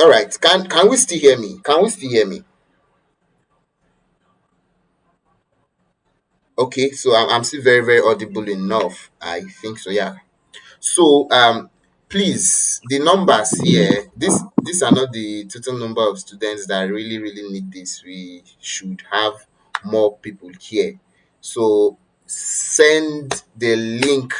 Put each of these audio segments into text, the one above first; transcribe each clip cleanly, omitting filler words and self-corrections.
All right. Can we still hear me? Can we still hear me? Okay, so I'm still very, very audible enough. I think so, yeah. So please, the numbers here, these are not the total number of students that really, really need this. We should have more people here. So send the link.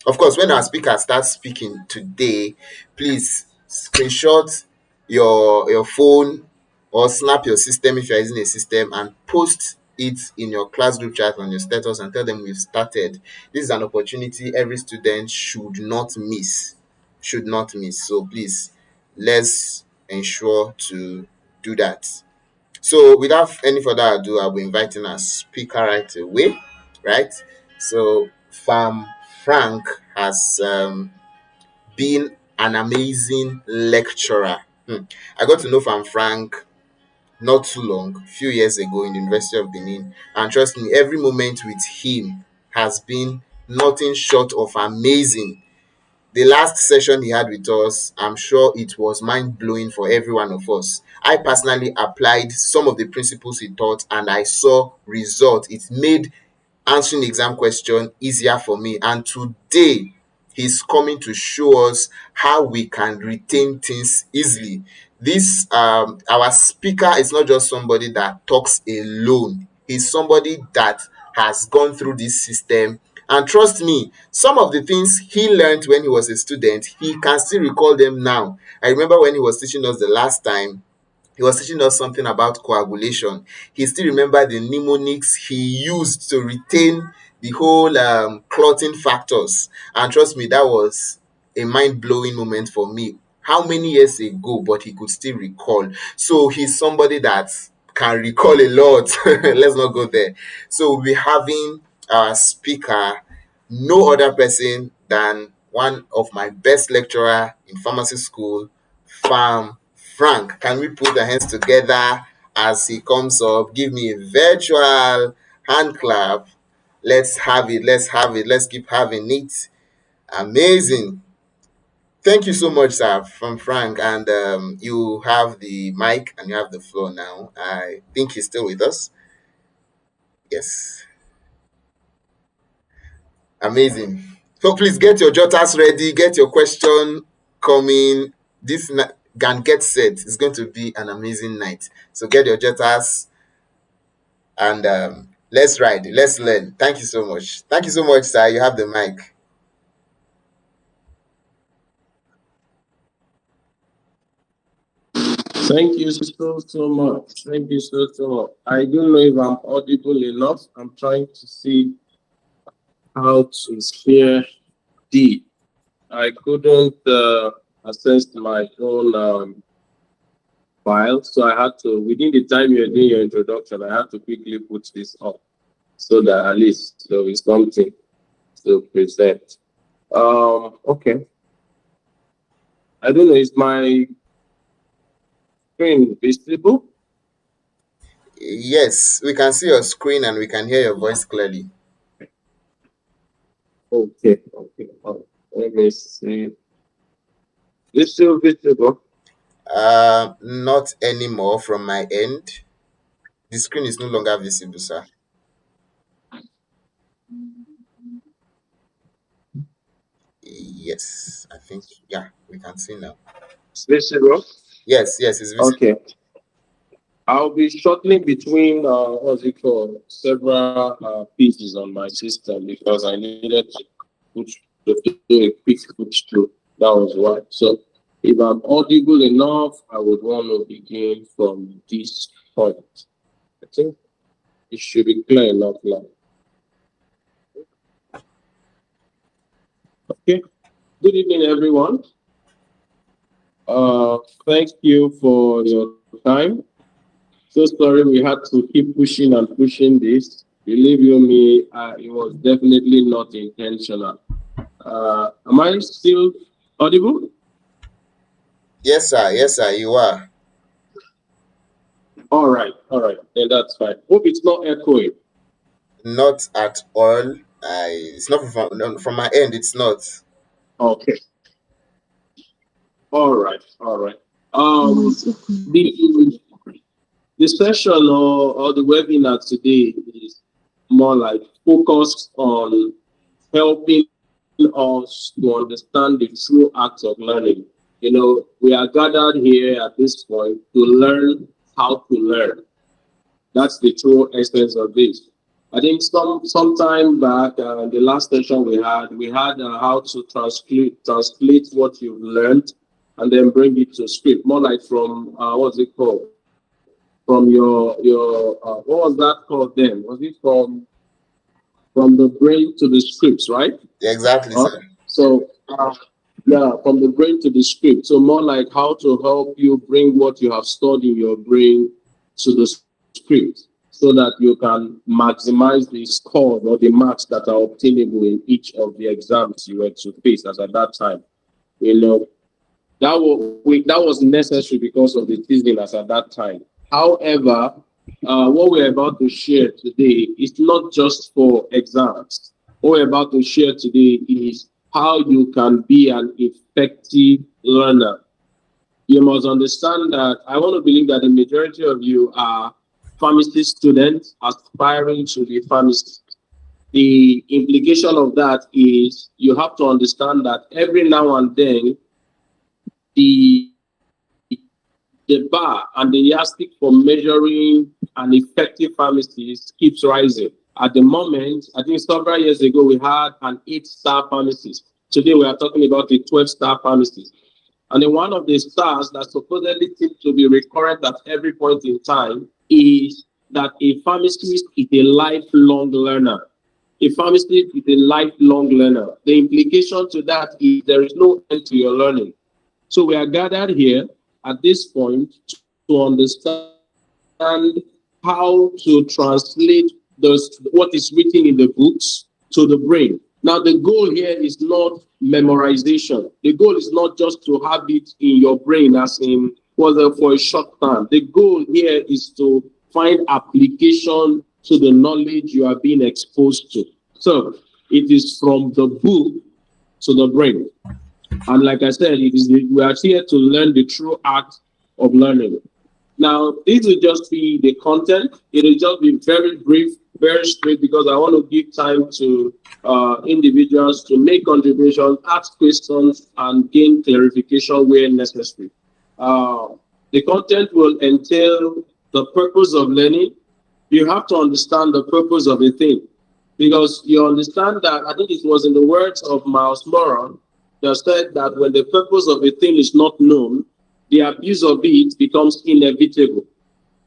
Of course, when our speaker starts speaking today, please screenshot your phone or snap your system if you're using a system and post it in your class group chat on your status and tell them we've started. This is an opportunity every student should not miss. Should not miss. So please, let's ensure to do that. So without any further ado, I'll be inviting our speaker right away. Right. So Pharm Frank has been an amazing lecturer. I got to know Pharm Frank not too long, a few years ago in the University of Benin. And trust me, every moment with him has been nothing short of amazing. The last session he had with us, I'm sure it was mind blowing for every one of us. I personally applied some of the principles he taught and I saw results. It made answering the exam question easier for me. And today, he's coming to show us how we can retain things easily. This our speaker is not just somebody that talks alone. He's somebody that has gone through this system. And trust me, some of the things he learned when he was a student, he can still recall them now. I remember when he was teaching us the last time, he was teaching us something about coagulation. He still remember the mnemonics he used to retain the whole clotting factors. And trust me, that was a mind-blowing moment for me. How many years ago, but he could still recall. So he's somebody that can recall a lot. Let's not go there. So we'll be having our speaker, no other person than one of my best lecturer in pharmacy school, Pharm Frank. Can we put our hands together as he comes up? Give me a virtual hand clap. Let's have it. Let's have it. Let's keep having it. Amazing. Thank you so much, sir, from Frank. And you have the mic and you have the floor now. I think he's still with us. Yes. Amazing. So please get your jotters ready, get your question coming. Can get set. It's going to be an amazing night. So get your jotters and let's ride. Let's learn. Thank you so much. Thank you so much, sir. You have the mic. Thank you so much. Thank you so much. I don't know if I'm audible enough. I'm trying to see how to share the. I couldn't access my own file, so I had to, within the time you're doing your introduction, I had to quickly put this up so that at least there is something to present. Okay. I don't know, is my screen visible? Yes, we can see your screen and we can hear your voice clearly. Okay, okay. Let me see. It's still visible. Not anymore from my end. The screen is no longer visible, sir. Yes, I think, yeah, we can see now. It's visible. Yes, yes, it's visible. Okay. I'll be shuttling between what's it called, several pieces on my system because I needed to push to do a quick push through. That was why. So if I'm audible enough, I would want to begin from this point. I think it should be clear enough now. Okay. Good evening, everyone. Thank you for your time. So sorry we had to keep pushing and pushing this. Believe you me, it was definitely not intentional. Am I still audible? Yes, sir. Yes, sir. You are. All right. Then that's fine. Hope it's not echoing. Not at all. It's not from, no, from my end. It's not. Okay. All right. Um, the the session or the webinar today is more like focused on helping us to understand the true act of learning. We are gathered here at this point to learn how to learn. That's the true essence of this. I think some time back, the last session we had how to translate what you've learned and then bring it to script, more like from what's it called? From your what was that called then? Was it from the brain to the scripts, right? Exactly, Huh? sir. So yeah, from the brain to the script. So more like how to help you bring what you have stored in your brain to the script so that you can maximize the score or the marks that are obtainable in each of the exams you were to face as at that time. You know, that was necessary because of the teasing as at that time. However, what we're about to share today is not just for exams. What we're about to share today is how you can be an effective learner. You must understand that I want to believe that the majority of you are pharmacy students aspiring to be pharmacists. The implication of that is you have to understand that every now and then the the bar and the yardstick for measuring an effective pharmacist keeps rising. At the moment, I think several years ago, we had an 8-star pharmacist. Today, we are talking about a 12-star pharmacist. And then one of the stars that supposedly seems to be recurrent at every point in time is that a pharmacist is a lifelong learner. A pharmacist is a lifelong learner. The implication to that is there is no end to your learning. So we are gathered here at this point to understand how to translate what is written in the books to the brain. Now, the goal here is not memorization. The goal is not just to have it in your brain as in for a short time. The goal here is to find application to the knowledge you are being exposed to. So it is from the book to the brain. And like I said, we are here to learn the true art of learning. Now, this will just be the content. It will just be very brief, very straight, because I want to give time to individuals to make contributions, ask questions, and gain clarification where necessary. Uh, the content will entail the purpose of learning. You have to understand the purpose of a thing because you understand that I think it was in the words of Miles Moran that said that when the purpose of a thing is not known, the abuse of it becomes inevitable.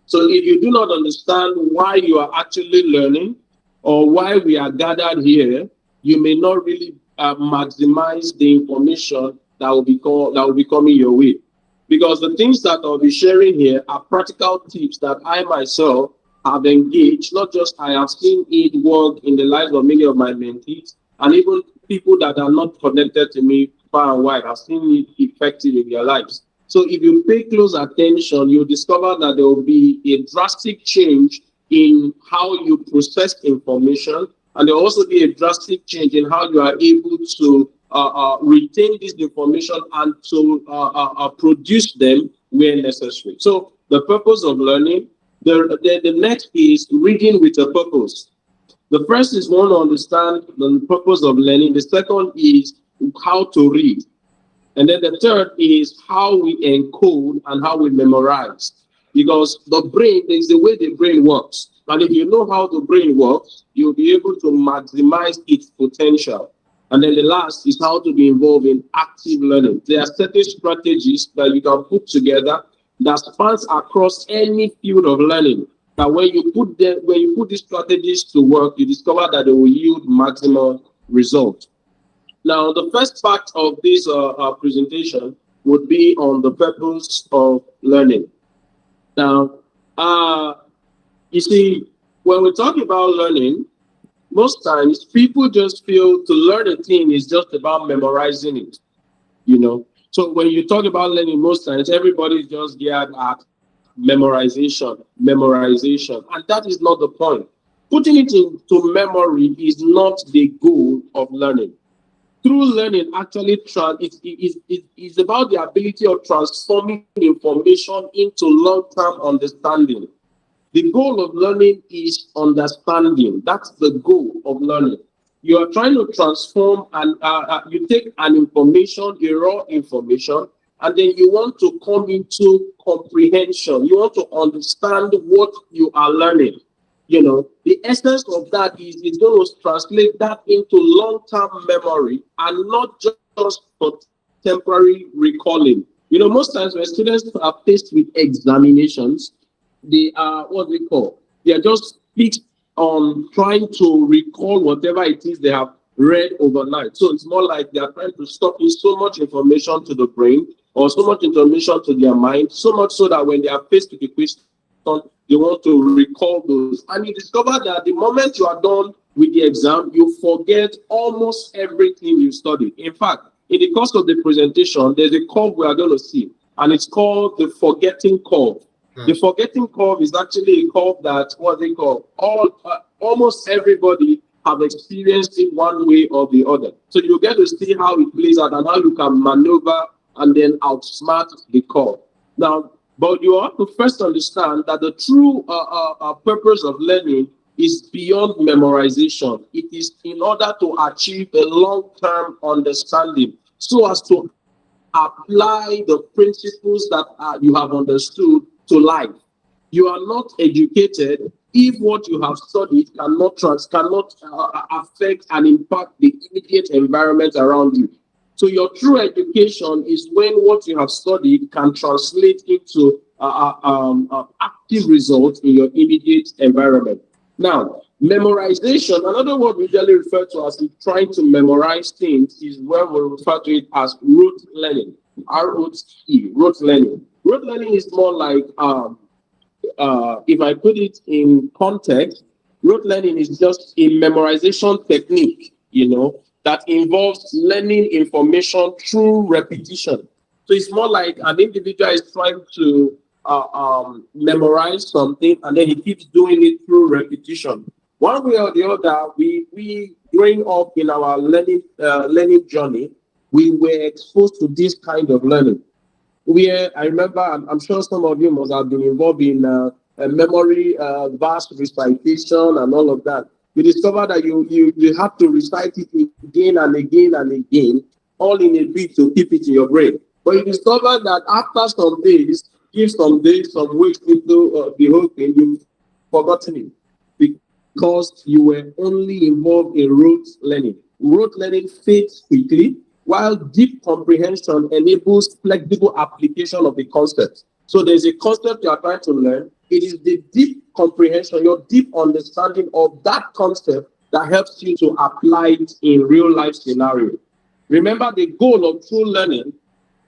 So if you do not understand why you are actually learning or why we are gathered here, you may not really maximize the information that will be coming your way. Because the things that I'll be sharing here are practical tips that I myself have engaged, not just I have seen it work in the lives of many of my mentees, and even people that are not connected to me far and wide have seen it effective in their lives. So if you pay close attention, you'll discover that there will be a drastic change in how you process information, and there will also be a drastic change in how you are able to retain this information and to produce them where necessary. So the purpose of learning, the next is reading with a purpose. The first is one to understand the purpose of learning. The second is how to read. And then the third is how we encode and how we memorize. Because the brain is the way the brain works. And if you know how the brain works, you'll be able to maximize its potential. And then the last is how to be involved in active learning. There are certain strategies that you can put together that spans across any field of learning. That when you put these strategies to work, you discover that they will yield maximum results. Now, the first part of this presentation would be on the purpose of learning. Now, uh, you see, when we talk about learning, most times people just feel to learn a thing is just about memorizing it, you know. So when you talk about learning, most times everybody just geared at memorization, and that is not the point. Putting it into memory is not the goal of learning. True learning actually is about the ability of transforming information into long-term understanding. The goal of learning is understanding. That's the goal of learning. You are trying to transform, and you take an information, a raw information, and then you want to come into comprehension. You want to understand what you are learning. The essence of that is it's going to translate that into long-term memory and not just for temporary recalling. Most times when students are faced with examinations, they are what we call, they are just fixed on trying to recall whatever it is they have read overnight. So it's more like they are trying to stock in so much information to the brain or so much information to their mind, so much so that when they are faced with a question, they want to recall those. And you discover that the moment you are done with the exam, you forget almost everything you studied. In fact, in the course of the presentation, there's a curve we are going to see, and it's called the forgetting curve. The Hmm. forgetting curve is actually a curve that what they call almost everybody have experienced it one way or the other. So you get to see how it plays out and how you can maneuver and then outsmart the curve. Now, but you have to first understand that the true purpose of learning is beyond memorization. It is in order to achieve a long-term understanding so as to apply the principles that you have understood to life. You are not educated if what you have studied cannot affect and impact the immediate environment around you. So your true education is when what you have studied can translate into active results in your immediate environment. Now, memorization, another word we usually refer to as trying to memorize things, is where we refer to it as rote learning. ROTE, rote learning. Rote learning is more like if I put it in context, rote learning is just a memorization technique, that involves learning information through repetition. So it's more like an individual is trying to memorize something and then he keeps doing it through repetition. One way or the other, we growing up in our learning journey, we were exposed to this kind of learning where I remember, I'm sure some of you must have been involved in a memory verse recitation and all of that. You discover that you have to recite it again and again and again, all in a bid to keep it in your brain. But you discover that after some days, give some days, some weeks into the whole thing, you've forgotten it because you were only involved in rote learning. Rote learning fades quickly, while deep comprehension enables flexible application of the concept. So there's a concept you are trying to learn. It is the deep comprehension, your deep understanding of that concept that helps you to apply it in real life scenario. Remember, the goal of true learning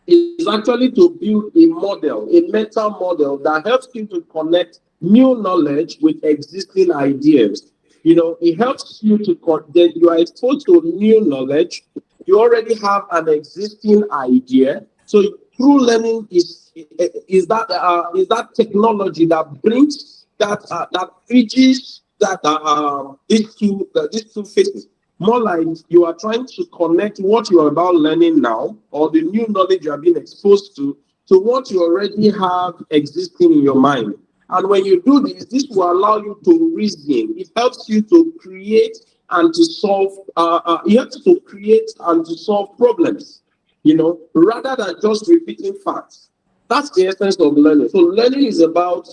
is actually to build a model, a mental model that helps you to connect new knowledge with existing ideas. It helps you to that you are exposed to new knowledge. You already have an existing idea. So true learning is that technology that brings that bridges that these two phases. More like you are trying to connect what you are about learning now or the new knowledge you are being exposed to what you already have existing in your mind. And when you do this, this will allow you to reason. It helps you to create and to solve. It helps you to create and to solve problems. Rather than just repeating facts. That's the essence of learning. So learning is about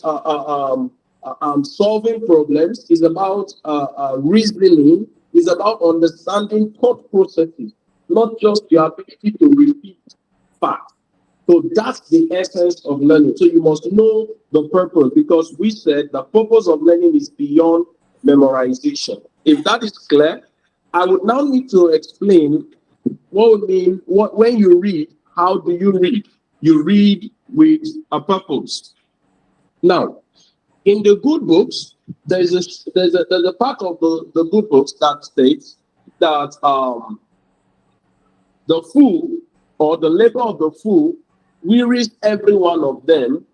solving problems. Is about reasoning. Is about understanding thought processes, not just the ability to repeat facts. So that's the essence of learning. So you must know the purpose because we said the purpose of learning is beyond memorization. If that is clear, I would now need to explain what would mean what when you read, how do you read? You read with a purpose. Now, in the good books, there's a part of the good books that states that the fool or the labor of the fool wearies every one of them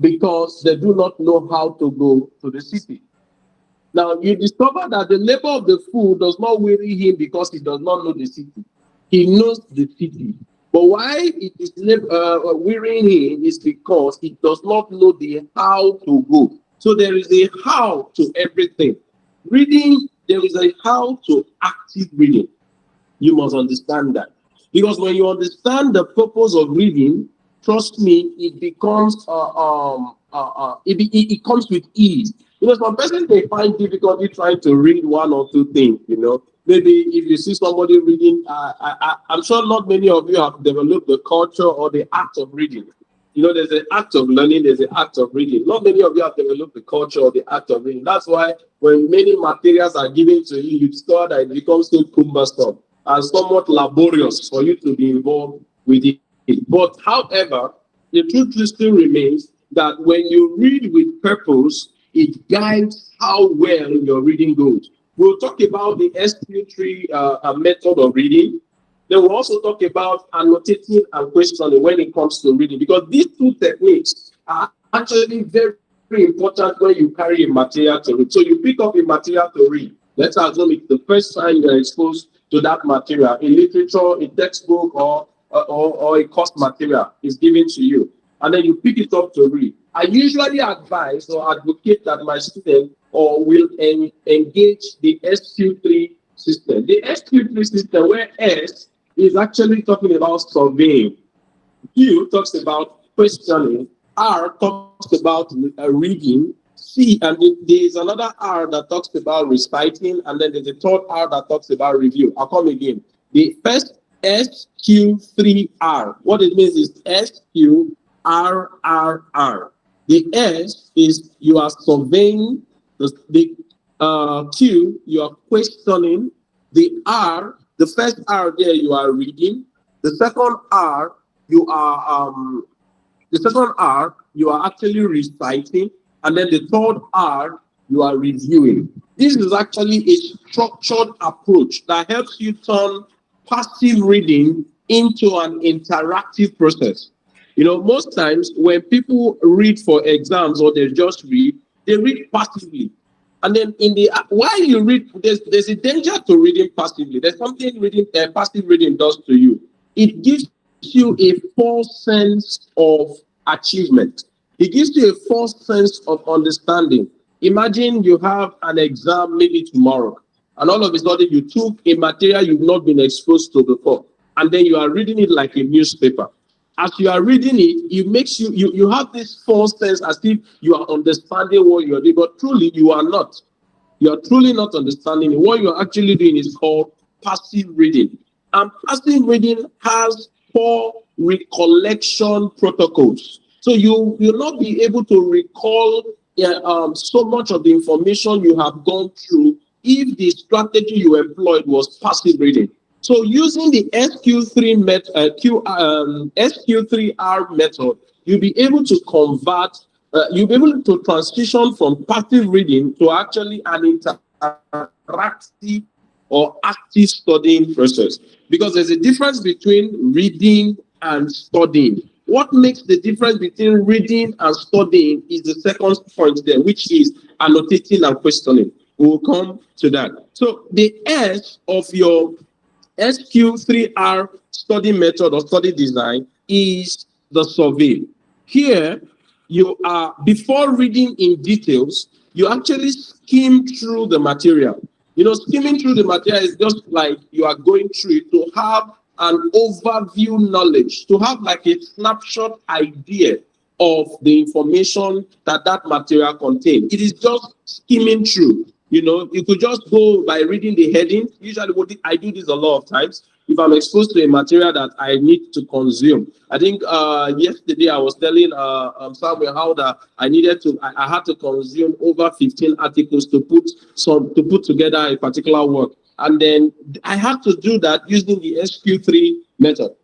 because they do not know how to go to the city. Now you discover that the labor of the fool does not weary him because he does not know the city. He knows the city. But why it is wearying him is because he does not know the how to go. So there is a how to everything. Reading, there is a how to active reading. You must understand that. Because when you understand the purpose of reading, trust me, it becomes it comes with ease. Some person may find difficulty trying to read one or two things. Maybe if you see somebody reading, I'm sure not many of you have developed the culture or the act of reading. There's an act of learning, there's an act of reading. Not many of you have developed the culture or the act of reading. That's why when many materials are given to you, you discover that it becomes so cumbersome and somewhat laborious for you to be involved with it. But however, the truth still remains that when you read with purpose, it guides how well your reading goes. We'll talk about the SQ3 method of reading. Then we'll also talk about annotating and questioning when it comes to reading, because these two techniques are actually very important when you carry a material to read. So you pick up a material to read. Let's assume it's the first time you're exposed to that material, a literature, a textbook, or a course material is given to you, and then you pick it up to read. I usually advise or advocate that my student or will engage the SQ3 system. The SQ3 system, where S is actually talking about surveying, Q talks about questioning, R talks about reading, C, and there is another R that talks about reciting, and then there's a third R that talks about review. I'll come again. The first SQ3R, what it means is SQRRR. The S is you are surveying, the Q, you are questioning, the R, the first R there, you are reading, the second R, you are actually reciting, and then the third R, you are reviewing. This is actually a structured approach that helps you turn passive reading into an interactive process. Most times when people read for exams or they just read, they read passively. And then while you read, there's a danger to reading passively. There's something passive reading does to you. It gives you a false sense of achievement. It gives you a false sense of understanding. Imagine you have an exam maybe tomorrow, and all of a sudden you took a material you've not been exposed to before, and then you are reading it like a newspaper. As you are reading it, it makes you have this false sense as if you are understanding what you're doing, but truly you are not. You are truly not understanding it. What you're actually doing is called passive reading. And passive reading has 4 recollection protocols. So you will not be able to recall so much of the information you have gone through if the strategy you employed was passive reading. So using the SQ3R method, you'll be able to you'll be able to transition from passive reading to actually an interactive or active studying process. Because there's a difference between reading and studying. What makes the difference between reading and studying is the second point there, which is annotating and questioning. We will come to that. So the S of your SQ3R study method or study design is the survey. Here, you are, before reading in details, you actually skim through the material. Skimming through the material is just like you are going through it to have an overview knowledge, to have like a snapshot idea of the information that material contains. It is just skimming through. You could just go by reading the heading. Usually, I do this a lot of times. If I'm exposed to a material that I need to consume, I think yesterday I was telling Samuel how that I had to consume over 15 articles to put together a particular work, and then I had to do that using the SQ3 method.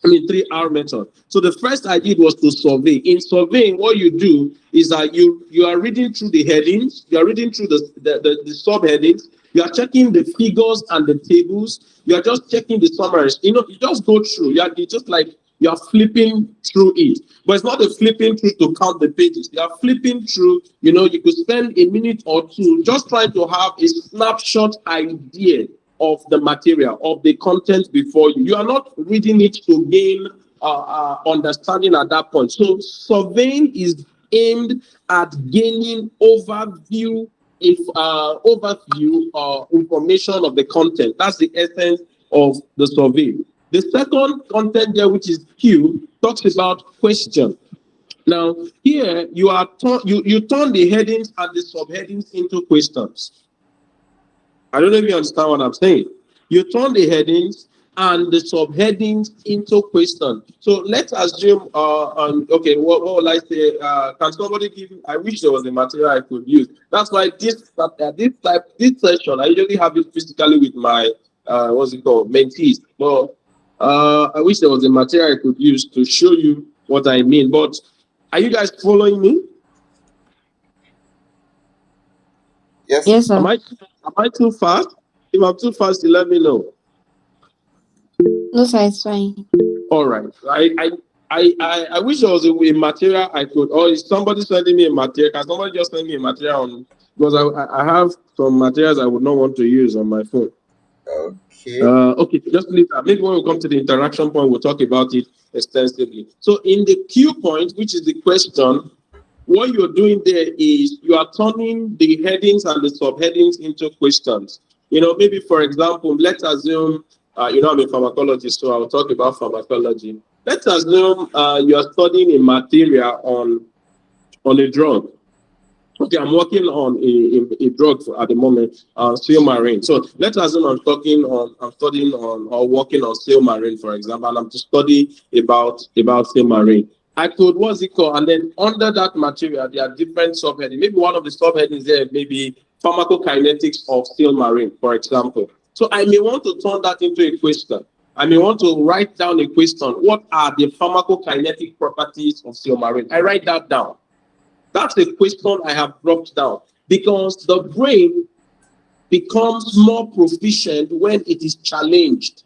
3R method. So the first I did was to survey. In surveying, what you do is that you are reading through the headings, you are reading through the subheadings, you are checking the figures and the tables, you are just checking the summaries. You just go through. You just like You are flipping through it. But it's not a flipping through to count the pages. You are flipping through, you could spend a minute or two just trying to have a snapshot idea of the material, of the content before you. You are not reading it to gain understanding at that point. So surveying is aimed at gaining information of the content. That's the essence of the survey. The second content there, which is Q, talks about question. Now, here you turn the headings and the subheadings into questions. I don't know if you understand what I'm saying. You turn the headings and the subheadings into questions. So let's assume, okay, what will I say? Can somebody give? I wish there was a material I could use. That's why this session, I usually have it physically with my what's it called, mentees. But I wish there was a material I could use to show you what I mean. But are you guys following me? Yes. Yes, Am sir. I am I too fast? If I'm too fast, you let me know. No, sir, it's fine. All right. I wish there was a material I could, or is somebody sending me a material? Can somebody just send me a material on, because I have some materials I would not want to use on my phone. Okay. Okay, just leave that. Maybe when we come to the interaction point, we'll talk about it extensively. So in the Q point, which is the question, what you're doing there is you are turning the headings and the subheadings into questions. Maybe for example, let's assume, I'm a pharmacologist, so I'll talk about pharmacology. Let's assume you are studying a material on a drug. Okay, I'm working on a drug at the moment, Silmarine. So let's assume I'm studying on or working on Silmarine, for example, and I'm to study about Silmarine. I could, what's it called? And then under that material, there are different subheadings. Maybe one of the subheadings there may be pharmacokinetics of Silmarine, for example. So I may want to turn that into a question. I may want to write down a question. What are the pharmacokinetic properties of Silmarine? I write that down. That's a question I have dropped down, because the brain becomes more proficient when it is challenged.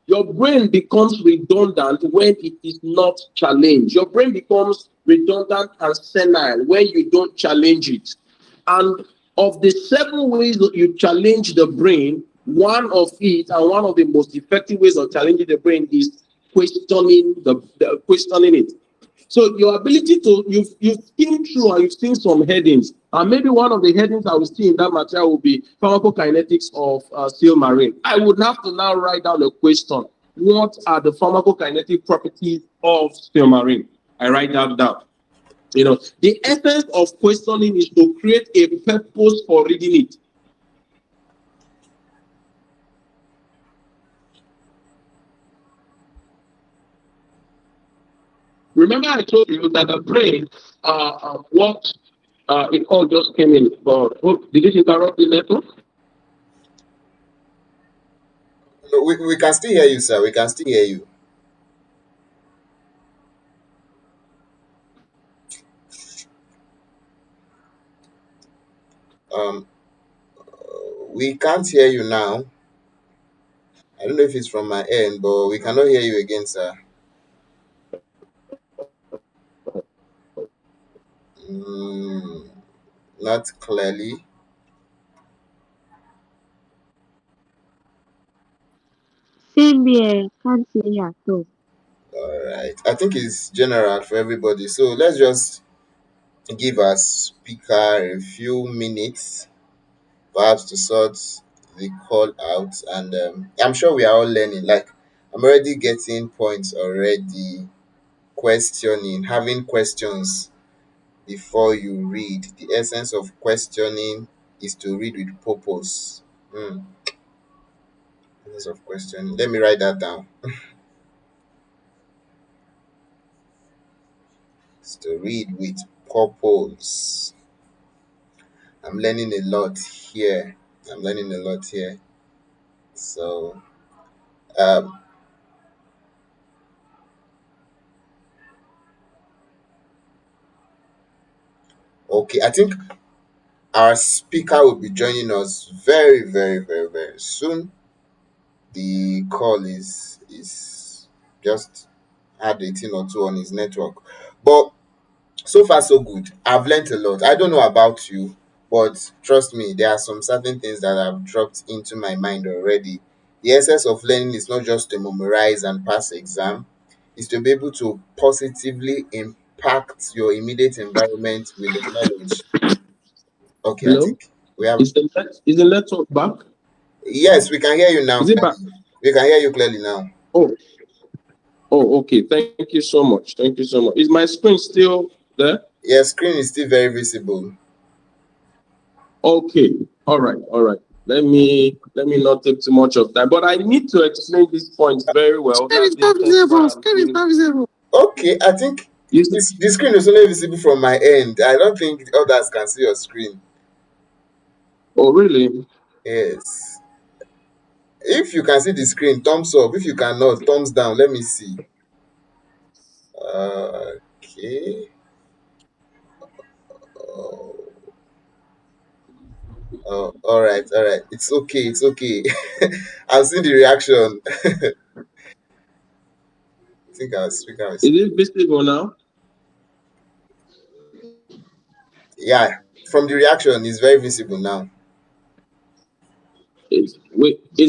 Your brain becomes redundant when it is not challenged. Your brain becomes redundant and senile when you don't challenge it. And of the 7 ways that you challenge the brain, one of it, and one of the most effective ways of challenging the brain, is questioning it. So your ability to you've skimmed through and you've seen some headings, and maybe one of the headings I will see in that material will be pharmacokinetics of seal marine. I would have to now write down a question. What are the pharmacokinetic properties of seal marine? I write that down. The essence of questioning is to create a purpose for reading it. Remember, I told you that the brain works. It all just came in. But did it interrupt the network? No, we can still hear you, sir. We can still hear you. Um, we can't hear you now. I don't know if it's from my end, but we cannot hear you again, sir. Mm, not clearly. Same here. Can't hear you at all. All right. I think it's general for everybody. So let's just give our speaker a few minutes, perhaps to sort the call out. And I'm sure we are all learning. Like, I'm already getting points already. Questioning, having questions before you read. The essence of questioning is to read with purpose. Hmm. Essence of questioning. Let me write that down. It's to read with purpose. I'm learning a lot here. I'm learning a lot here. So, um, okay, I think our speaker will be joining us very, very, very, very soon. The call is just had a thing or two on his network. But so far so good. I've learned a lot. I don't know about you, but trust me, there are some certain things that have dropped into my mind already. The essence of learning is not just to memorize and pass exam, it's to be able to positively impact your immediate environment with the knowledge. Okay, I Hello? think we have. Is the network back? Yes, we can hear you now Is it back? clearly. We can hear you clearly now. Oh, oh, okay. Thank you so much. Thank you so much. Is my screen still there? Your screen is still very visible. Okay. All right. All right. Let me not take too much of time. But I need to explain this point very well. That's the essence why I'm doing. Okay, I think You see, the screen is only visible from my end. I don't think others can see your screen. oh really? Yes. If you can see the screen, thumbs up. If you cannot, thumbs down. Let me see. Okay. Oh, oh, all right, all right. It's okay. It's okay. I've seen the reaction. I think I'll speak out. Is it visible now? Yeah, from the reaction, it's very visible now. It's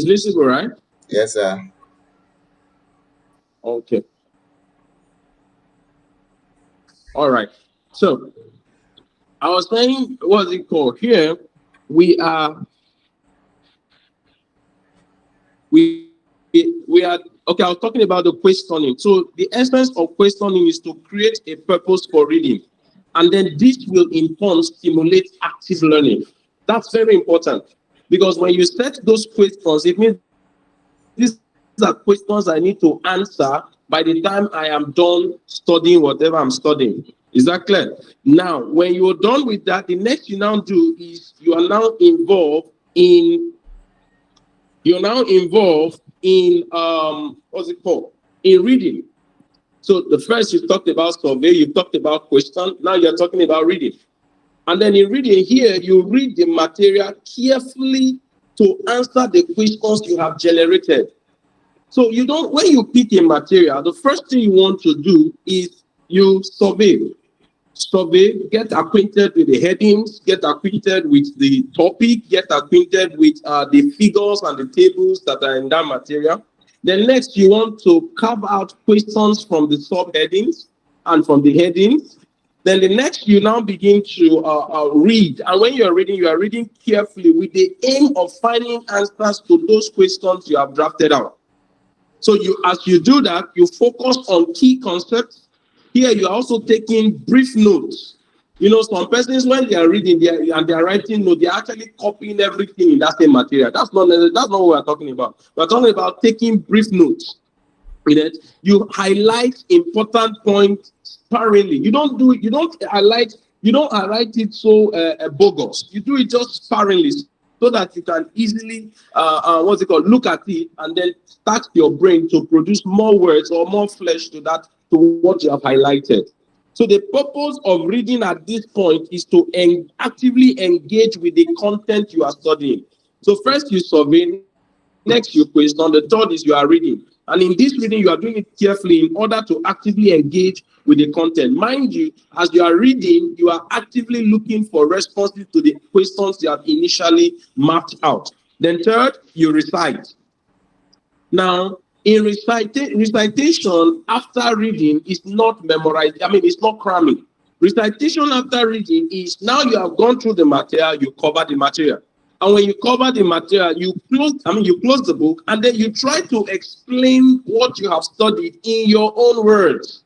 visible, right? Yes, sir. Okay. All right. So I was saying, what's it called? Here we are we are okay. I was talking about the questioning. So the essence of questioning is to create a purpose for reading, and then this will in turn stimulate active learning. That's very important because when you set those questions, it means these are questions I need to answer by the time I am done studying whatever I'm studying. Is that clear? Now, when you're done with that, the next you now do is you are now involved in what's it called, in reading. So the first you talked about survey, you talked about question, now you're talking about reading. And then in reading here, you read the material carefully to answer the questions you have generated. So you don't, when you pick a material, the first thing you want to do is you survey, get acquainted with the headings, get acquainted with the topic, get acquainted with the figures and the tables that are in that material. Then next, you want to carve out questions from the subheadings and from the headings. Then the next, you now begin to read. And when you are reading carefully with the aim of finding answers to those questions you have drafted out. So as you do that, you focus on key concepts. Here, you are also taking brief notes. Some persons when they are reading and they are writing notes, they are actually copying everything in that same material. That's not what we're talking about. We're talking about taking brief notes. You highlight important points sparingly. You don't highlight it so bogus. You do it just sparingly so that you can easily look at it and then start your brain to produce more words or more flesh to what you have highlighted. So the purpose of reading at this point is to actively engage with the content you are studying. So first you survey, next you question, the third is you are reading. And in this reading, you are doing it carefully in order to actively engage with the content. Mind you, as you are reading, you are actively looking for responses to the questions you have initially mapped out. Then third, you recite. Now, in recitation after reading is not memorized. It's not cramming. Recitation after reading is now you have gone through the material, you cover the material. And when you cover the material, you close the book and then you try to explain what you have studied in your own words.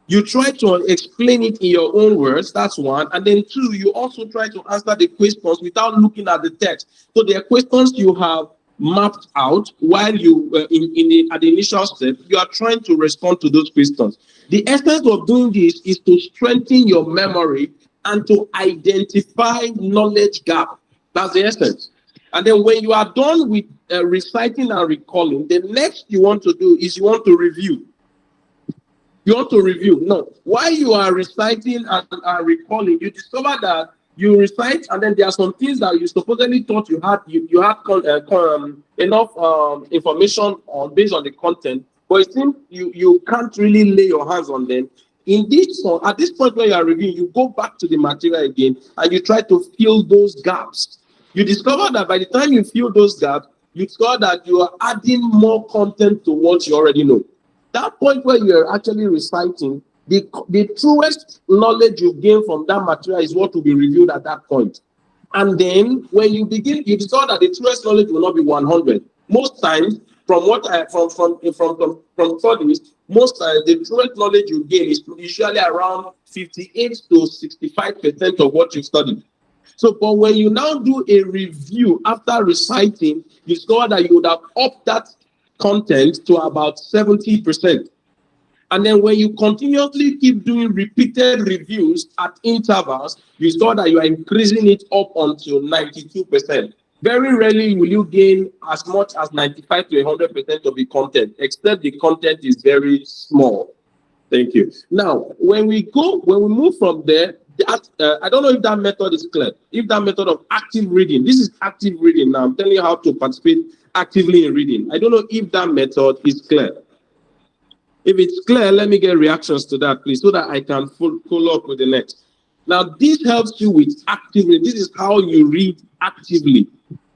You try to explain it in your own words. That's one. And then two, you also try to answer the questions without looking at the text. So there are questions you have mapped out while you at the initial step. You are trying to respond to those questions. The essence of doing this is to strengthen your memory and to identify knowledge gap. That's the essence. And then when you are done with reciting and recalling, the next you want to do is you want to review. You want to review. No, while you are reciting and recalling, you discover that you recite, and then there are some things that you supposedly thought you had enough information on based on the content, but it seems you can't really lay your hands on them. In this one, at this point where you are reviewing, you go back to the material again and you try to fill those gaps. You discover that by the time you fill those gaps, you discover that you are adding more content to what you already know. That point where you are actually reciting, the truest knowledge you gain from that material is what will be reviewed at that point. And then when you begin, you discover that the truest knowledge will not be 100. Most times, from what I from studies, most times the truest knowledge you gain is usually around 58 to 65% of what you studied. So, but when you now do a review after reciting, you discover that you would have upped that content to about 70%. And then when you continuously keep doing repeated reviews at intervals, you saw that you are increasing it up until 92%. Very rarely will you gain as much as 95 to 100% of the content, except the content is very small. Thank you. Now, when we move from there, I don't know if that method is clear. If that method of active reading, this is active reading. Now, I'm telling you how to participate actively in reading. I don't know if that method is clear. If it's clear, let me get reactions to that, please, so that I can follow up with the next. Now, this helps you with active reading. This is how you read actively.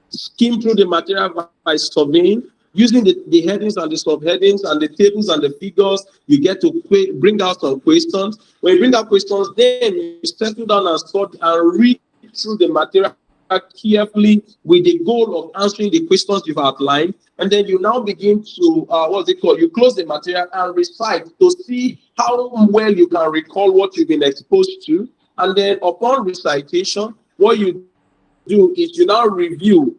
Skim through the material by surveying, using the headings and the subheadings and the tables and the figures. You get to bring out some questions. When you bring out questions, then you settle down and study and read through the material carefully with the goal of answering the questions you've outlined. And then you now begin to, you close the material and recite to see how well you can recall what you've been exposed to. And then upon recitation, what you do is you now review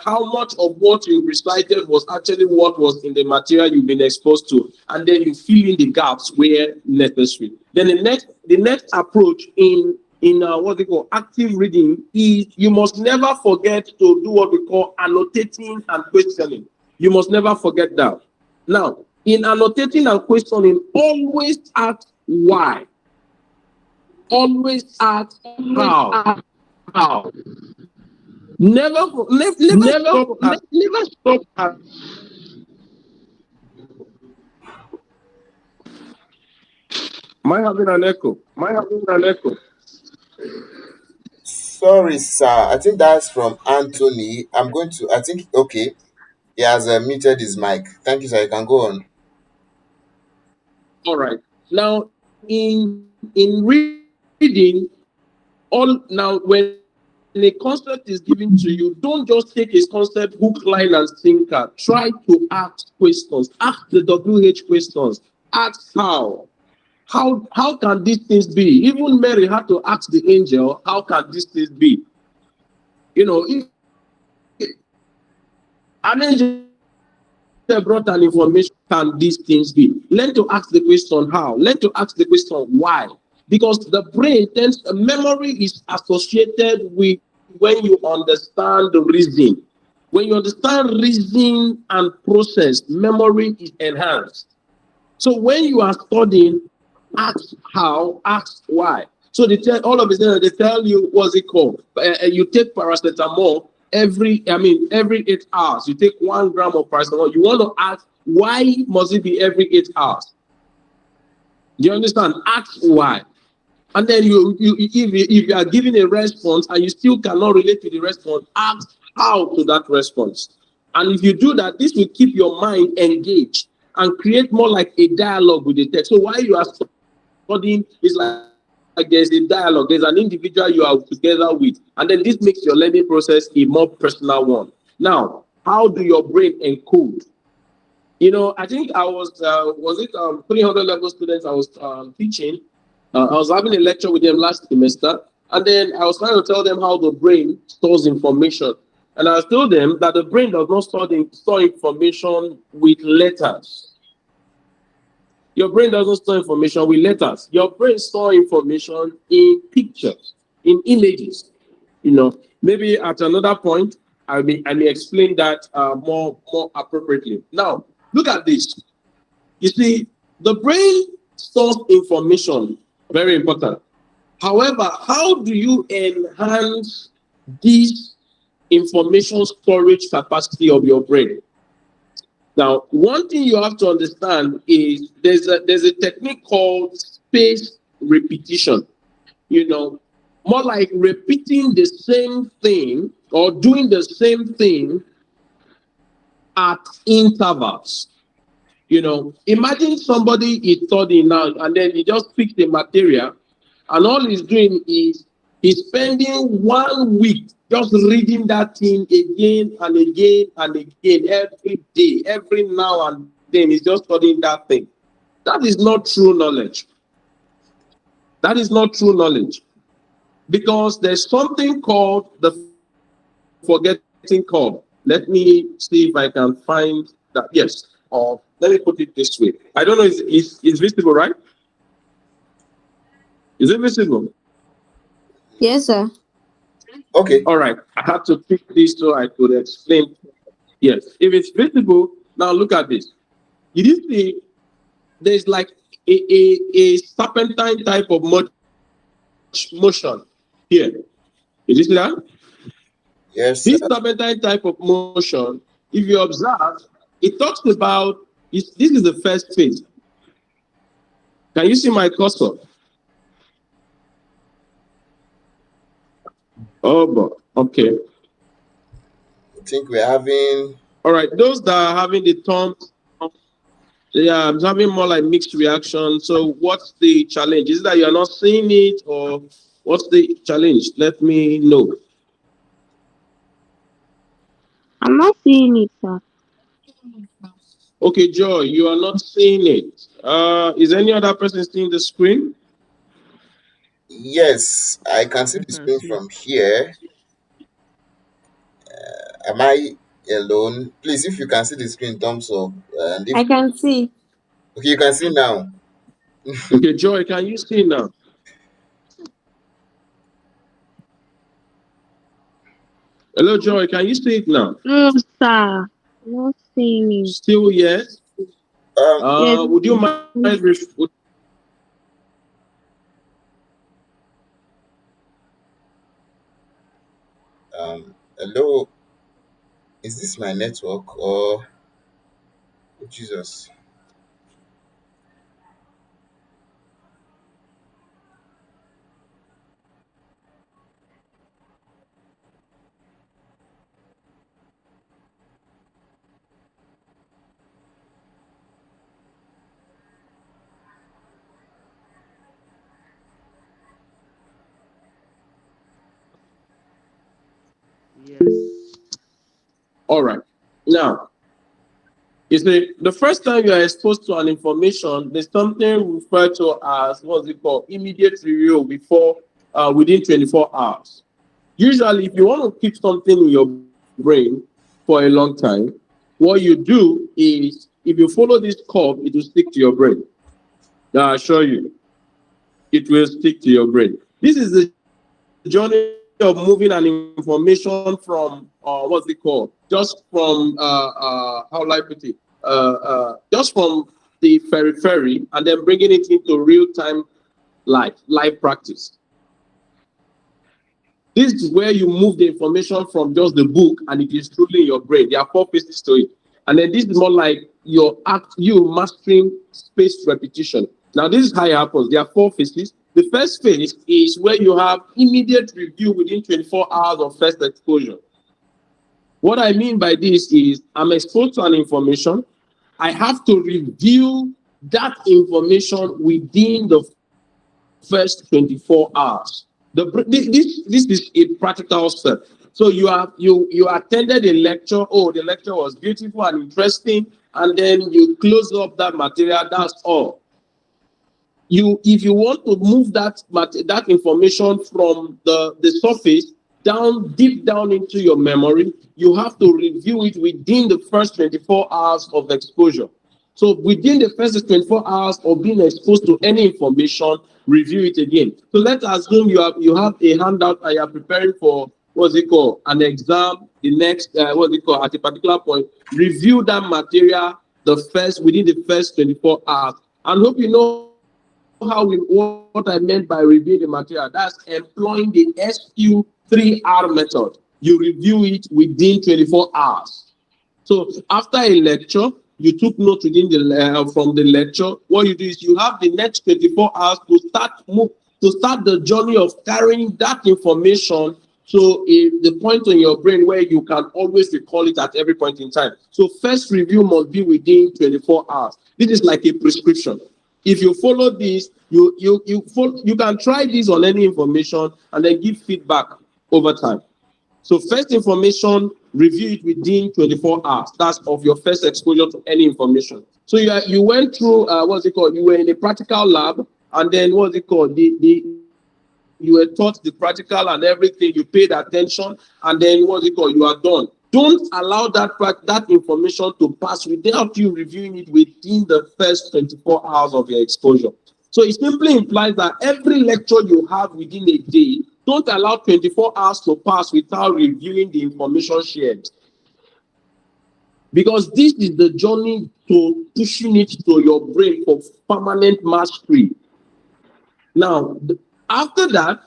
how much of what you recited was actually what was in the material you've been exposed to, and then you fill in the gaps where necessary. Then the next approach in active reading is you must never forget to do what we call annotating and questioning. You must never forget that. Now, in annotating and questioning, always ask why. Always ask how. Never stop at. Am I having an echo? Sorry, sir. I think that's from Anthony. I think, okay. He has muted his mic. Thank you, sir. You can go on. All right. Now, in reading, when a concept is given to you, don't just take a concept, hook, line, and sinker. Try to ask questions. Ask the WH questions. Ask how. How can these things be? Even Mary had to ask the angel, how can these things be? If an angel brought an information, can these things be? Learn to ask the question how. Learn to ask the question why. Because the brain memory is associated with when you understand the reason. When you understand reason and process, memory is enhanced. So when you are studying, ask how, ask why. So all of a sudden they tell you what's it called. You take paracetamol every 8 hours. You take 1 gram of paracetamol. You want to ask why must it be every 8 hours? Do you understand? Ask why. And then if you are giving a response and you still cannot relate to the response, ask how to that response. And if you do that, this will keep your mind engaged and create more like a dialogue with the text. So while you are studying, it's like there's a dialogue, there's an individual you are together with, and then this makes your learning process a more personal one. Now, how do your brain encode? I think I was 300 level students I was teaching. I was having a lecture with them last semester, and then I was trying to tell them how the brain stores information. And I told them that the brain does not store information with letters. Your brain doesn't store information with letters. Your brain stores information in pictures, in images. Maybe at another point, I may explain that more appropriately. Now, look at this. You see, the brain stores information, very important. However, how do you enhance this information storage capacity of your brain? Now, one thing you have to understand is there's a technique called spaced repetition. You know, more like repeating the same thing or doing the same thing at intervals. Imagine somebody is studying now and then he just picks the material and all he's doing is he's spending 1 week just reading that thing again and again and again every day, every now and then he's just studying that thing. That is not true knowledge. That is not true knowledge because there's something called the forgetting curve. Let me see if I can find that. Yes. Let me put it this way. I don't know. Is visible, right? Is it visible? Yes, sir. Okay. All right. I had to pick this so I could explain. Yes. If it's visible, now look at this. Did you see there's like a serpentine type of motion here? Did you see that? Yes, This sir. serpentine type of motion, if you observe, it talks about this is the first phase. Can you see my cursor? Oh, boy. Okay. I think we're having. All right. Those that are having the thumbs, yeah, I'm having more like mixed reaction. So, what's the challenge? Is it that you're not seeing it, or what's the challenge? Let me know. I'm not seeing it, sir. Okay, Joy, you are not seeing it. Is any other person seeing the screen? Yes, I can see I the can screen see. from here. Am I alone? Please, if you can see the screen, thumbs up. And if I can see. okay, you can see now. Okay, Joy, can you see now? Hello, Joy, can you see it now? No, sir. Not seeing it. Still yes? Um, Yes, Would you I mind can hello. Is this my network or oh, Jesus? Yes. all right? Now, you see, the first time you are exposed to an information, there's something referred to as what's it called? Immediate review before within 24 hours. Usually, if you want to keep something in your brain for a long time, what you do is if you follow this curve, it will stick to your brain. Now, I assure you, it will stick to your brain. This is the journey of moving an information from what's it called? Just from how will I put it? Just from the periphery and then bringing it into real time life practice. This is where you move the information from just the book and it is truly in your brain. There are four phases to it. And then this is more like you mastering spaced repetition. Now, this is how it happens. There are four phases. The first phase is where you have immediate review within 24 hours of first exposure. What I mean by this is I'm exposed to an information. I have to review that information within the first 24 hours. This is a practical step. So you attended a lecture. Oh, the lecture was beautiful and interesting, and then you close up that material. That's all. If you want to move that information from the surface down deep down into your memory, you have to review it within the first 24 hours of exposure. So within the first 24 hours of being exposed to any information, review it again. So let's assume you have a handout and you are preparing for what's it called an exam. The next what's it called at a particular point, review that material within the first 24 hours. And hope you know what I meant by reviewing the material. That's employing the SQ3R method. You review it within 24 hours. So after a lecture, you took notes within from the lecture. What you do is you have the next 24 hours to start the journey of carrying that information to the point in your brain where you can always recall it at every point in time. So first review must be within 24 hours. This is like a prescription. If you follow this, you can try this on any information and then give feedback over time. So first information, review it within 24 hours. That's of your first exposure to any information. So you went through what's it called? You were in a practical lab, and then what's it called? You were taught the practical and everything. You paid attention, and then what's it called? You are done. Don't allow that information to pass without you reviewing it within the first 24 hours of your exposure. So it simply implies that every lecture you have within a day, don't allow 24 hours to pass without reviewing the information shared. Because this is the journey to pushing it to your brain for permanent mastery. Now, after that,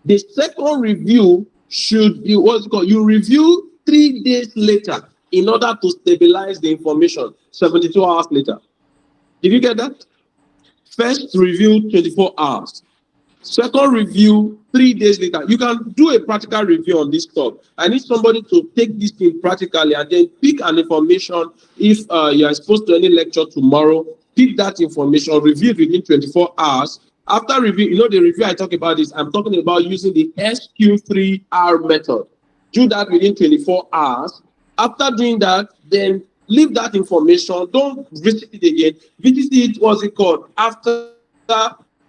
the second review should be what's called, you review 3 days later in order to stabilize the information 72 hours later. Did you get that? First review 24 hours. Second review 3 days later. You can do a practical review on this stuff. I need somebody to take this thing practically and then pick an information. If you are exposed to any lecture tomorrow, pick that information, review it within 24 hours. After review, the review I talk about is I'm talking about using the SQ3R method. Do that within 24 hours. After doing that, then leave that information. Don't visit it again. Visit it, what's it called, after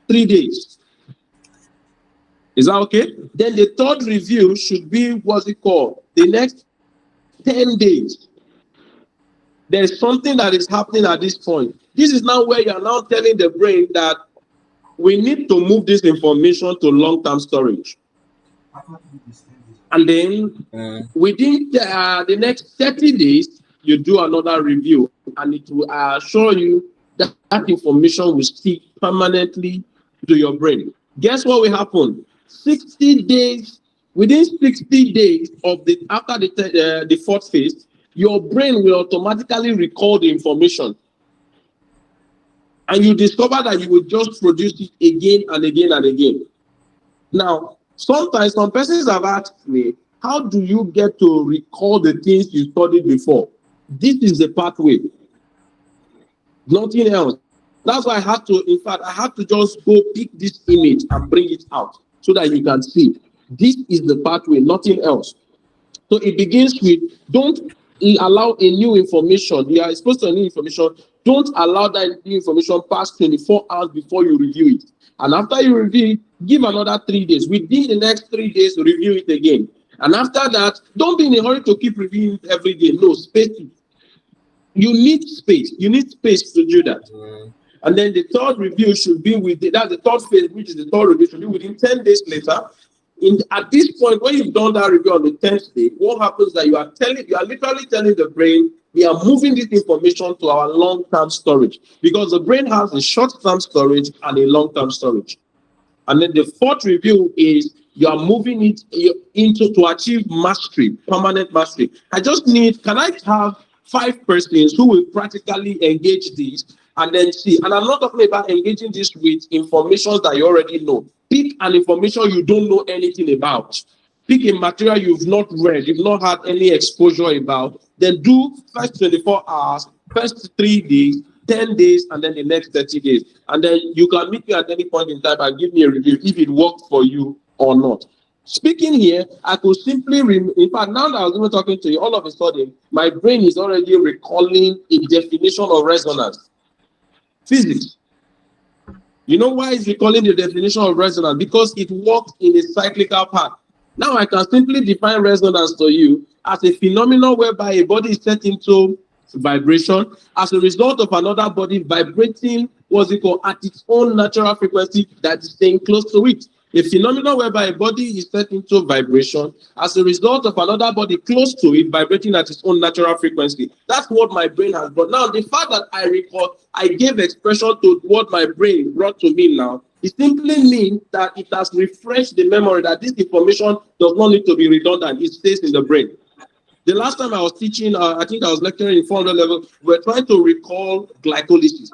3 days. Is that okay? Then the third review should be, what's it called, the next 10 days. There's something that is happening at this point. This is now where you're now telling the brain that we need to move this information to long-term storage. And then within the next 30 days, you do another review, and it will assure you that that information will stick permanently to your brain. Guess what will happen? 60 days, within 60 days of after the fourth phase, your brain will automatically recall the information. And you discover that you will just produce it again and again and again. Now, sometimes some persons have asked me, how do you get to recall the things you studied before? This is the pathway. Nothing else. That's why I had to just go pick this image and bring it out so that you can see. This is the pathway, nothing else. So it begins with, don't allow a new information. You are exposed to a new information. Don't allow that new information past 24 hours before you review it. And after you review it, give another 3 days. Within the next 3 days, review it again. And after that, don't be in a hurry to keep reviewing it every day. No, space it. You need space. You need space to do that. And then the third review should be that's the third phase, which is the third review, should be within 10 days later. At this point, when you've done that review on the 10th day, what happens is that you are literally telling the brain, we are moving this information to our long-term storage, because the brain has a short-term storage and a long-term storage. And then the fourth review is you are moving it into to achieve mastery, permanent mastery. Can I have 5 persons who will practically engage this and then see? And I'm not talking about engaging this with information that you already know. Pick an information you don't know anything about. Pick a material you've not read, you've not had any exposure about. Then do first 24 hours, first 3 days, 10 days, and then the next 30 days. And then you can meet me at any point in time and give me a review if it worked for you or not. Speaking here, I could simply, in fact, now that I was even talking to you, all of a sudden, my brain is already recalling a definition of resonance. Physics. You know why it's recalling the definition of resonance? Because it works in a cyclical path. Now I can simply define resonance to you as a phenomenon whereby a body is set into vibration as a result of another body vibrating, at its own natural frequency that is staying close to it. A phenomenon whereby a body is set into vibration as a result of another body close to it vibrating at its own natural frequency. That's what my brain has brought. Now, the fact that I gave expression to what my brain brought to me now, it simply means that it has refreshed the memory that this information does not need to be redundant. It stays in the brain. The last time I was teaching, I think I was lecturing in 400 level, we were trying to recall glycolysis.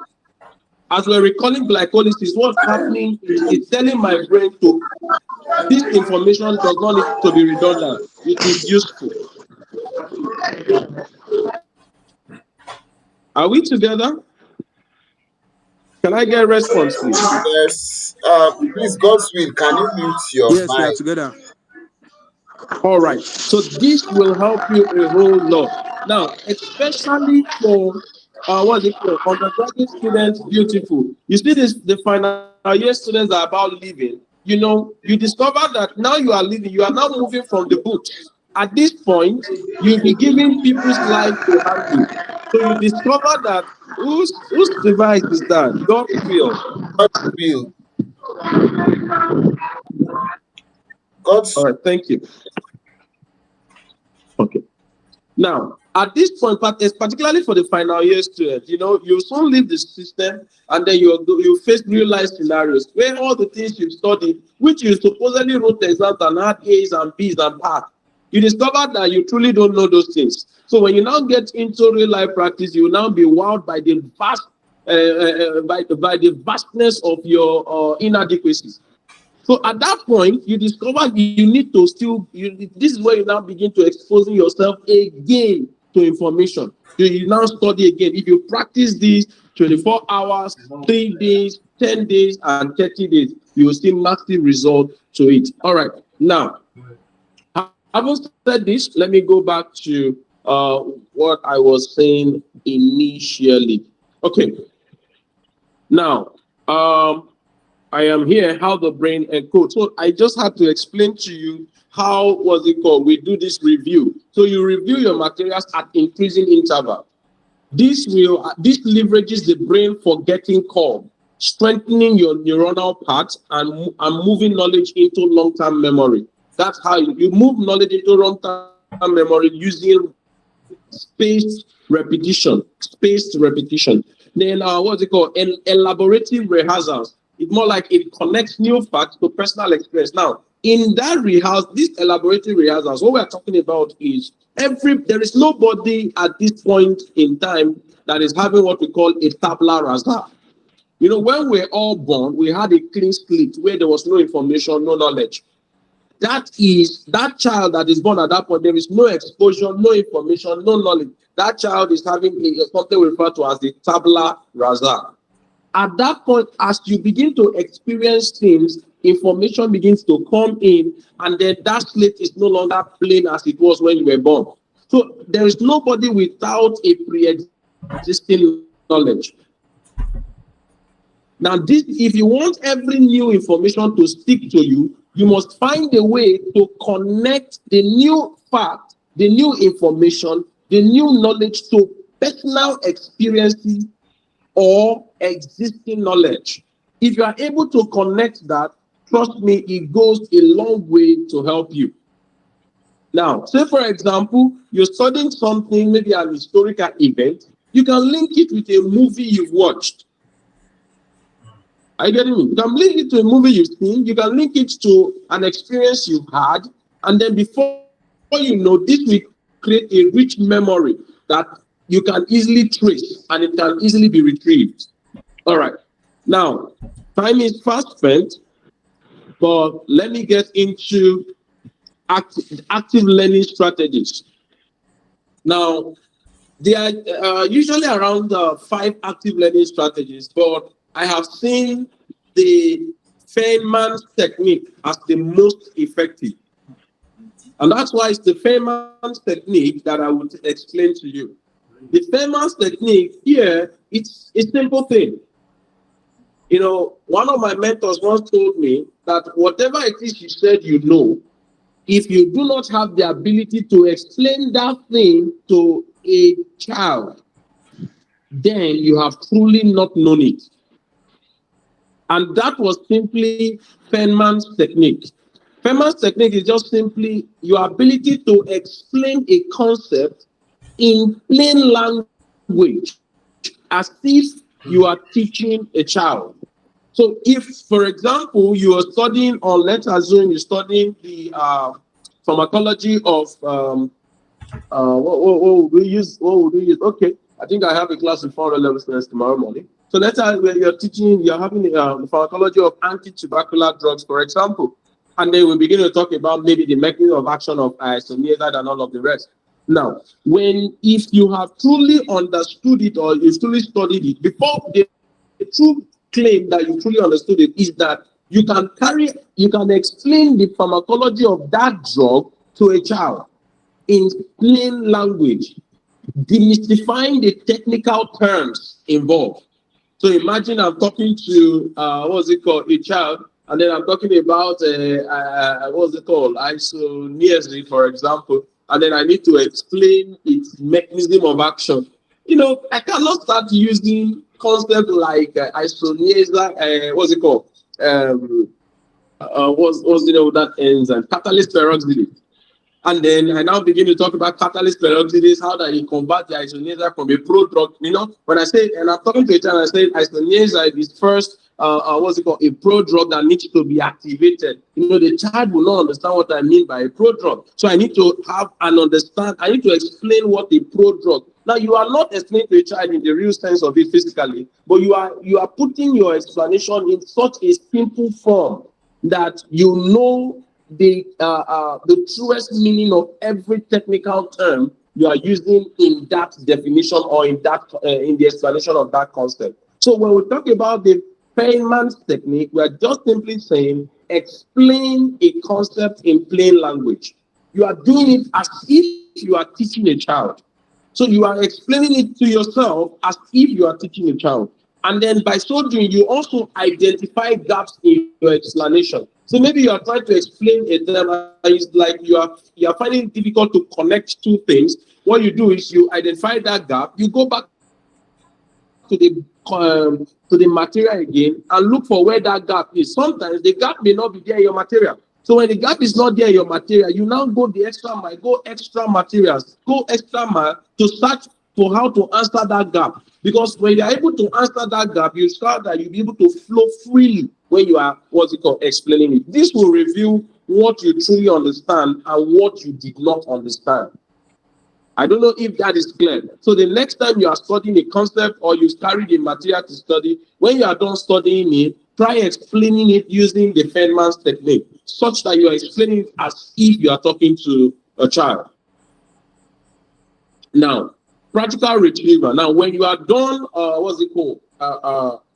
As we're recalling glycolysis, what's happening is it's telling my brain to, this information does not need to be redundant. It is useful. Are we together? Can I get a response, please? Yes. Please, God's will. Can you mute your Yes, we are mic? together. All right. So this will help you a whole lot. Now, especially for what's it called? Undergraduate students, beautiful. You see this, the final year students are about living. You know, you discover that now you are living, you are now moving from the books. At this point, you'll be giving people's life to handle. So you discover that whose device is that? God's will. God's will. All God's right, thank you. Okay. Now, at this point, but it's particularly for the final year students, you know, you soon leave the system and then you face real life scenarios where all the things you've studied, which you supposedly wrote the exams and had A's and B's and passed, you discover that you truly don't know those things. So when you now get into real life practice, you will now be wowed by the by the vastness of your inadequacies. So at that point, you discover you need to still, this is where you now begin to exposing yourself again to information. You now study again. If you practice this 24 hours, 3 days, 10 days, and 30 days, you will see massive result to it. All right. Now, having said this, let me go back to what I was saying initially. Okay. Now, I am here, how the brain encodes. So I just had to explain to you how, what's it called, we do this review. So you review your materials at increasing interval. This leverages the brain for getting calm, strengthening your neuronal paths and moving knowledge into long-term memory. That's how you move knowledge into long-term memory using spaced repetition. Then what's it called? Elaborative rehearsals. It's more like it connects new facts to personal experience. Now, in that rehearsal, these elaborative rehearsals, what we're talking about is there is nobody at this point in time that is having what we call a tabula rasa. You know, when we're all born, we had a clean slate where there was no information, no knowledge. That is that child that is born at that point. There is no exposure, no information, no knowledge. That child is having something we refer to as the tabula rasa. At that point, as you begin to experience things, information begins to come in, and then that slate is no longer plain as it was when you were born. So there is nobody without a pre-existing knowledge. Now, this, if you want every new information to stick to you, you must find a way to connect the new fact, the new information, the new knowledge to personal experiences or existing knowledge. If you are able to connect that, trust me, it goes a long way to help you. Now, say for example, you're studying something, maybe an historical event, you can link it with a movie you've watched. Are you getting me? You can link it to a movie you've seen, you can link it to an experience you've had, and then before you know, this will create a rich memory that you can easily trace and it can easily be retrieved. All right. Now, time is fast spent, but let me get into active learning strategies. Now, there are usually around 5 active learning strategies, but I have seen the Feynman's technique as the most effective. And that's why it's the Feynman's technique that I would explain to you. The Feynman's technique here, it's a simple thing. You know, one of my mentors once told me that whatever it is you said you know, if you do not have the ability to explain that thing to a child, then you have truly not known it. And that was simply Feynman's technique. Feynman's technique is just simply your ability to explain a concept in plain language as if you are teaching a child. So if, for example, you are studying, or let's assume you're studying the pharmacology of What would we use? What would we use? Okay, I think I have a class with 400 level students tomorrow morning. So let's say where you're teaching, you're having the pharmacology of anti-tubercular drugs, for example, and then we begin to talk about maybe the mechanism of action of isoniazid and all of the rest. Now, when if you have truly understood it or you truly studied it, before the true claim that you truly understood it is that you can explain the pharmacology of that drug to a child in plain language, demystifying the technical terms involved. So imagine I'm talking to what's it called, a child, and then I'm talking about what's it called, isoniazid, for example, and then I need to explain its mechanism of action. I cannot start using concepts like isoniazid, what's it called, what's that enzyme, catalyst peroxidase. And then I now begin to talk about catalyst peroxidase, how that you convert the isoniazid from a prodrug. When I say, and I'm talking to a child, I say isoniazid is first, what's it called, a prodrug that needs to be activated. The child will not understand what I mean by a prodrug. So I need to have an understand. I need to explain what a prodrug. Now you are not explaining to a child in the real sense of it physically, but you are putting your explanation in such a simple form that the truest meaning of every technical term you are using in that definition or in the explanation of that concept. So when we talk about the Feynman's technique, we are just simply saying explain a concept in plain language. You are doing it as if you are teaching a child. So you are explaining it to yourself as if you are teaching a child. And then by so doing, you also identify gaps in your explanation. So maybe you are trying to explain a term and it's like you are finding it difficult to connect two things. What you do is you identify that gap, you go back to the material again and look for where that gap is. Sometimes the gap may not be there in your material. So when the gap is not there in your material, you now go the extra mile, go extra materials, go extra mile to search for how to answer that gap. Because when you are able to answer that gap, you start that you'll be able to flow freely when you are, what's it called, explaining it. This will reveal what you truly understand and what you did not understand. I don't know if that is clear. So the next time you are studying a concept or you carry the material to study, when you are done studying it, try explaining it using the Feynman's technique, such that you are explaining it as if you are talking to a child. Now, practical retrieval. Now, when you are done,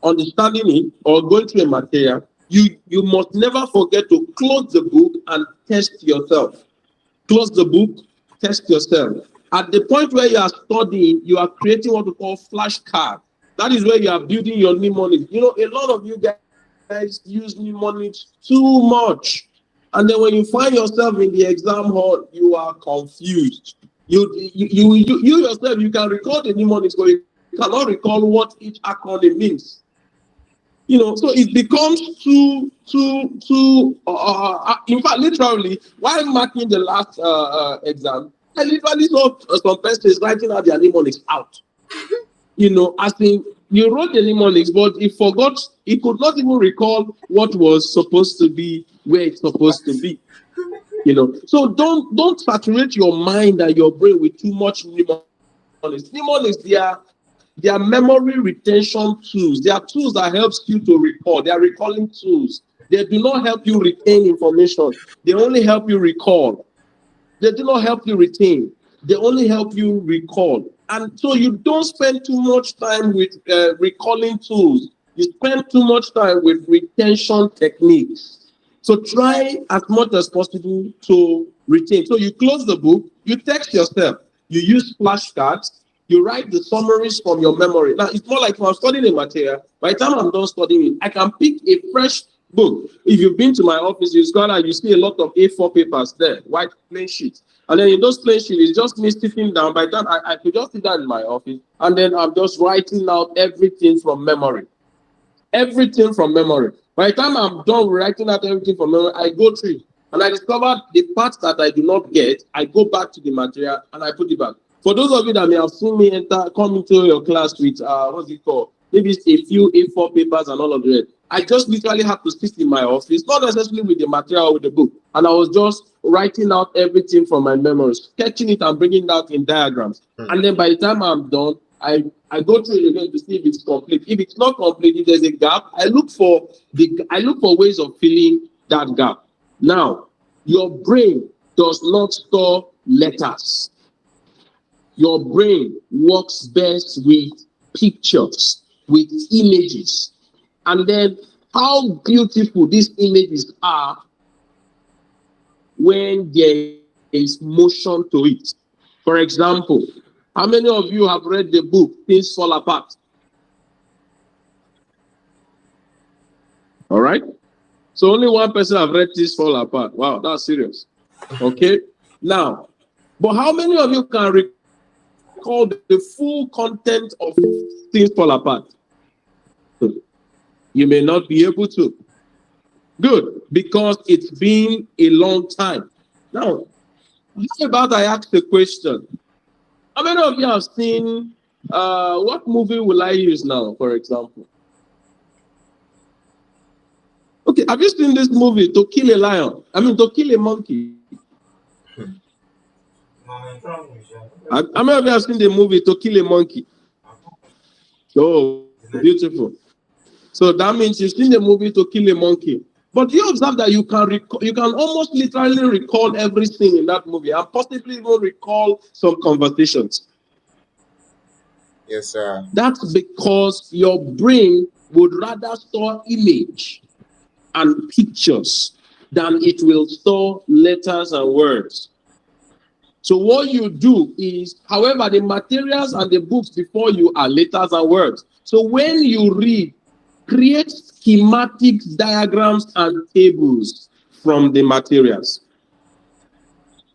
understanding it or going through a material, you must never forget to close the book and test yourself. Close the book, test yourself. At the point where you are studying, you are creating what we call flashcards. That is where you are building your mnemonics. A lot of you guys use mnemonics too much. And then when you find yourself in the exam hall, you are confused. You yourself, you can recall the mnemonics, but you cannot recall what each acronym means. So it becomes too. In fact, literally, while marking the last exam, I literally saw some persons writing out their mnemonics out. As in, you wrote the mnemonics, but he could not even recall what was supposed to be where it's supposed to be. So don't saturate your mind and your brain with too much mnemonics. Mnemonics, they are memory retention tools. They are tools that helps you to recall. They are recalling tools. They do not help you retain information. They only help you recall. They do not help you retain. They only help you recall. And so you don't spend too much time with recalling tools. You spend too much time with retention techniques. So try as much as possible to retain. So you close the book, you text yourself, you use flashcards, you write the summaries from your memory. Now, it's more like when I'm studying a material, by the time I'm done studying it, I can pick a fresh book. If you've been to my office, you see a lot of A4 papers there, white plain sheets. And then in those plain sheets, it's just me sitting down. By the time I could just sit down in my office, and then I'm just writing out everything from memory. Everything from memory. By the time I'm done writing out everything from memory, I go through it. And I discovered the parts that I do not get, I go back to the material and I put it back. For those of you that may have seen me come into your class with, maybe it's a few A4 papers and all of that, I just literally had to sit in my office, not necessarily with the material or with the book, and I was just writing out everything from my memory, sketching it and bringing it out in diagrams. And then by the time I'm done, I go through it again to see if it's complete. If it's not complete, if there's a gap, I look for ways of filling that gap. Now, your brain does not store letters. Your brain works best with pictures, with images. And then how beautiful these images are when there is motion to it. For example, how many of you have read the book Things Fall Apart? All right. So only one person have read Things Fall Apart. Wow, that's serious. Okay. Now, but how many of you can recall the full content of Things Fall Apart? You may not be able to. Good, because it's been a long time. Now, how about I ask the question? How many of you have seen, what movie will I use now, for example? Okay, have you seen this movie, To Kill a Lion? To Kill a Monkey? How many of you have seen the movie, To Kill a Monkey? Oh, beautiful. So that means you've seen the movie To Kill a Monkey. But you observe that you can almost literally recall everything in that movie and possibly even recall some conversations. Yes, sir. That's because your brain would rather store image and pictures than it will store letters and words. So what you do is, however, the materials and the books before you are letters and words. So when you read, create schematics, diagrams, and tables from the materials.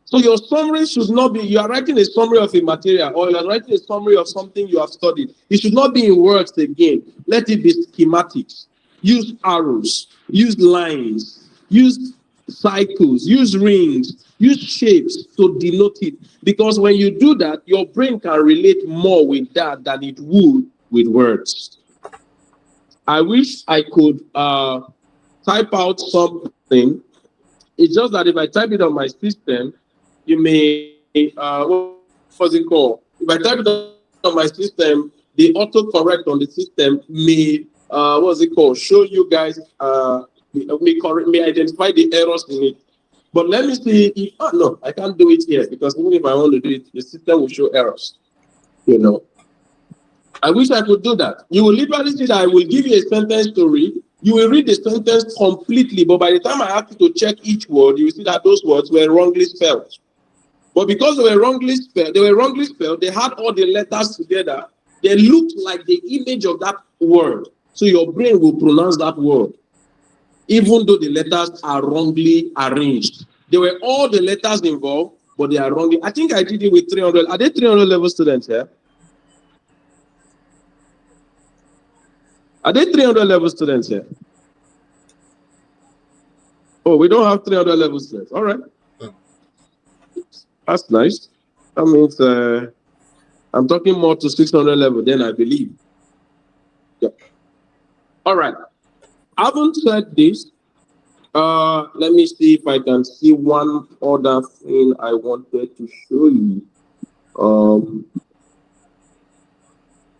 So your summary should not be, you are writing a summary of a material or you are writing a summary of something you have studied. It should not be in words again. Let it be schematics. Use arrows, use lines, use cycles, use rings, use shapes to denote it. Because when you do that, your brain can relate more with that than it would with words. I wish I could type out something. It's just that if I type it on my system, you may, what's it called? If I type it on my system, the autocorrect on the system may, show you guys, may identify the errors in it. But let me see if, no, I can't do it here because even if I want to do it, the system will show errors, I wish I could do that. You will literally see that I will give you a sentence to read. You will read the sentence completely, but by the time I ask you to check each word, you will see that those words were wrongly spelled. But because they were wrongly spelled, they had all the letters together. They looked like the image of that word. So your brain will pronounce that word, even though the letters are wrongly arranged. They were all the letters involved, but they are wrongly. I think I did it with 300. Are there 300 level students here? Are there 300 level students here? Oh, we don't have 300 level students. All right. That's nice. That means I'm talking more to 600 level then, I believe. Yeah. All right. I haven't said this. Let me see if I can see one other thing I wanted to show you.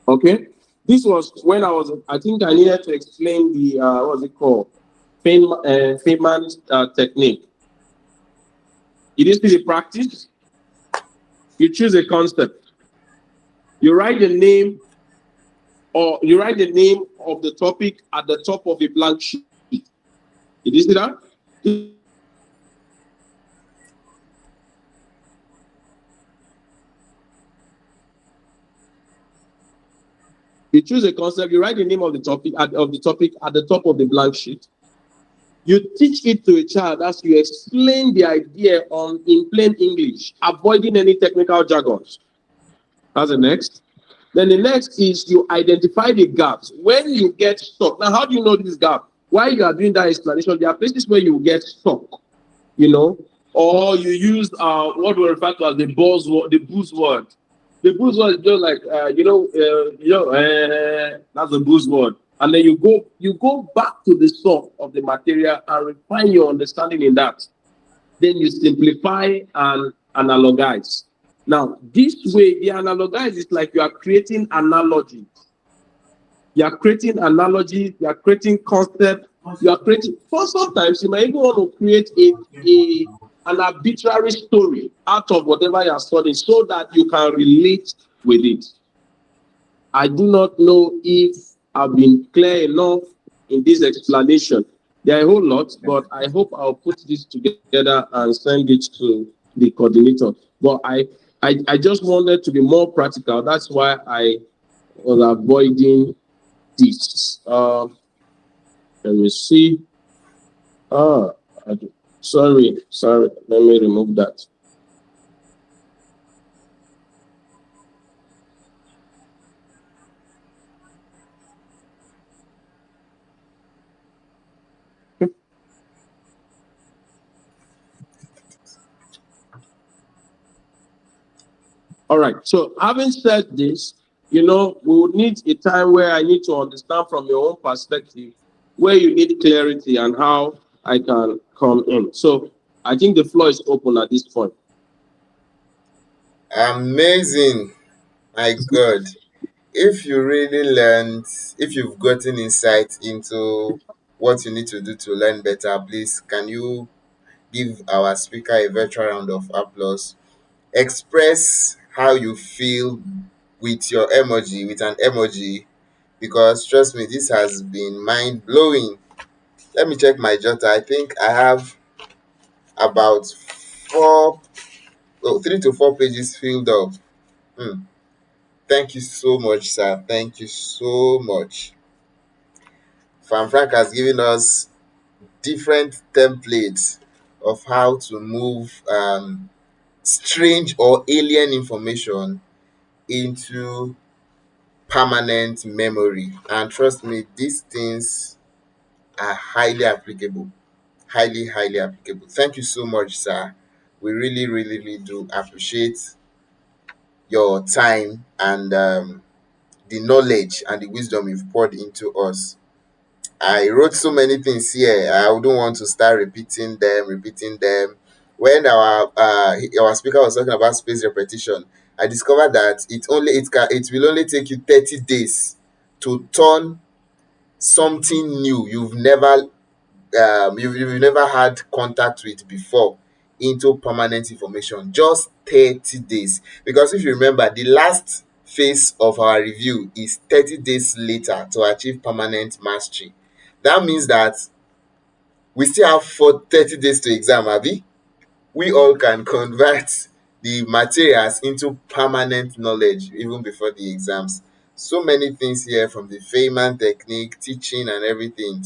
Okay. This was when I think I needed to explain the, what's it called? Feynman technique. You didn't see the practice? You choose a concept. You write the name of the topic at the top of a blank sheet. Did you see that? You choose a concept, you write the name of the topic at the top of the blank sheet. You teach it to a child as you explain the idea in plain English, avoiding any technical jargons. That's the next. Then the next is you identify the gaps. When you get stuck, now how do you know this gap? While you are doing that explanation, there are places where you get stuck, or you use what we refer to as the buzzword. The buzzword is just like that's a buzzword. and then you go back to the source of the material and refine your understanding in that. Then you simplify and analogize. Now, this way, the analogize is like you are creating analogy. You are creating analogies, you are creating concepts, you are creating. For sometimes you might even want to create an arbitrary story out of whatever you are studying so that you can relate with it. I do not know if I've been clear enough in this explanation. There are a whole lot, but I hope I'll put this together and send it to the coordinator. But I just wanted to be more practical. That's why I was avoiding this. Let me see. Ah, sorry. Let me remove that. All right. So having said this, we would need a time where I need to understand from your own perspective where you need clarity and how I can come in. So I think the floor is open at this point. Amazing. My God. If you really learned, if you've gotten insight into what you need to do to learn better, please can you give our speaker a virtual round of applause? Express how you feel with your emoji, with an emoji, because trust me, this has been mind blowing. Let me check my jotter. I think I have about four, 3 to 4 pages filled up. Hmm. Thank you so much, sir. Thank you so much. Pharm Frank has given us different templates of how to move strange or alien information into permanent memory. And trust me, these things are highly applicable. Highly applicable. Thank you so much, sir. We really do appreciate your time and the knowledge and the wisdom you've poured into us. I wrote so many things here. I wouldn't want to start repeating them. When our speaker was talking about space repetition, I discovered that it will only take you 30 days to turn something new you've never had contact with before into permanent information. Just 30 days. Because if you remember, the last phase of our review is 30 days later to achieve permanent mastery. That means that we still have for 30 days to exam, abi? We all can convert the materials into permanent knowledge even before the exams. So many things here, from the Feynman technique, teaching, and everything.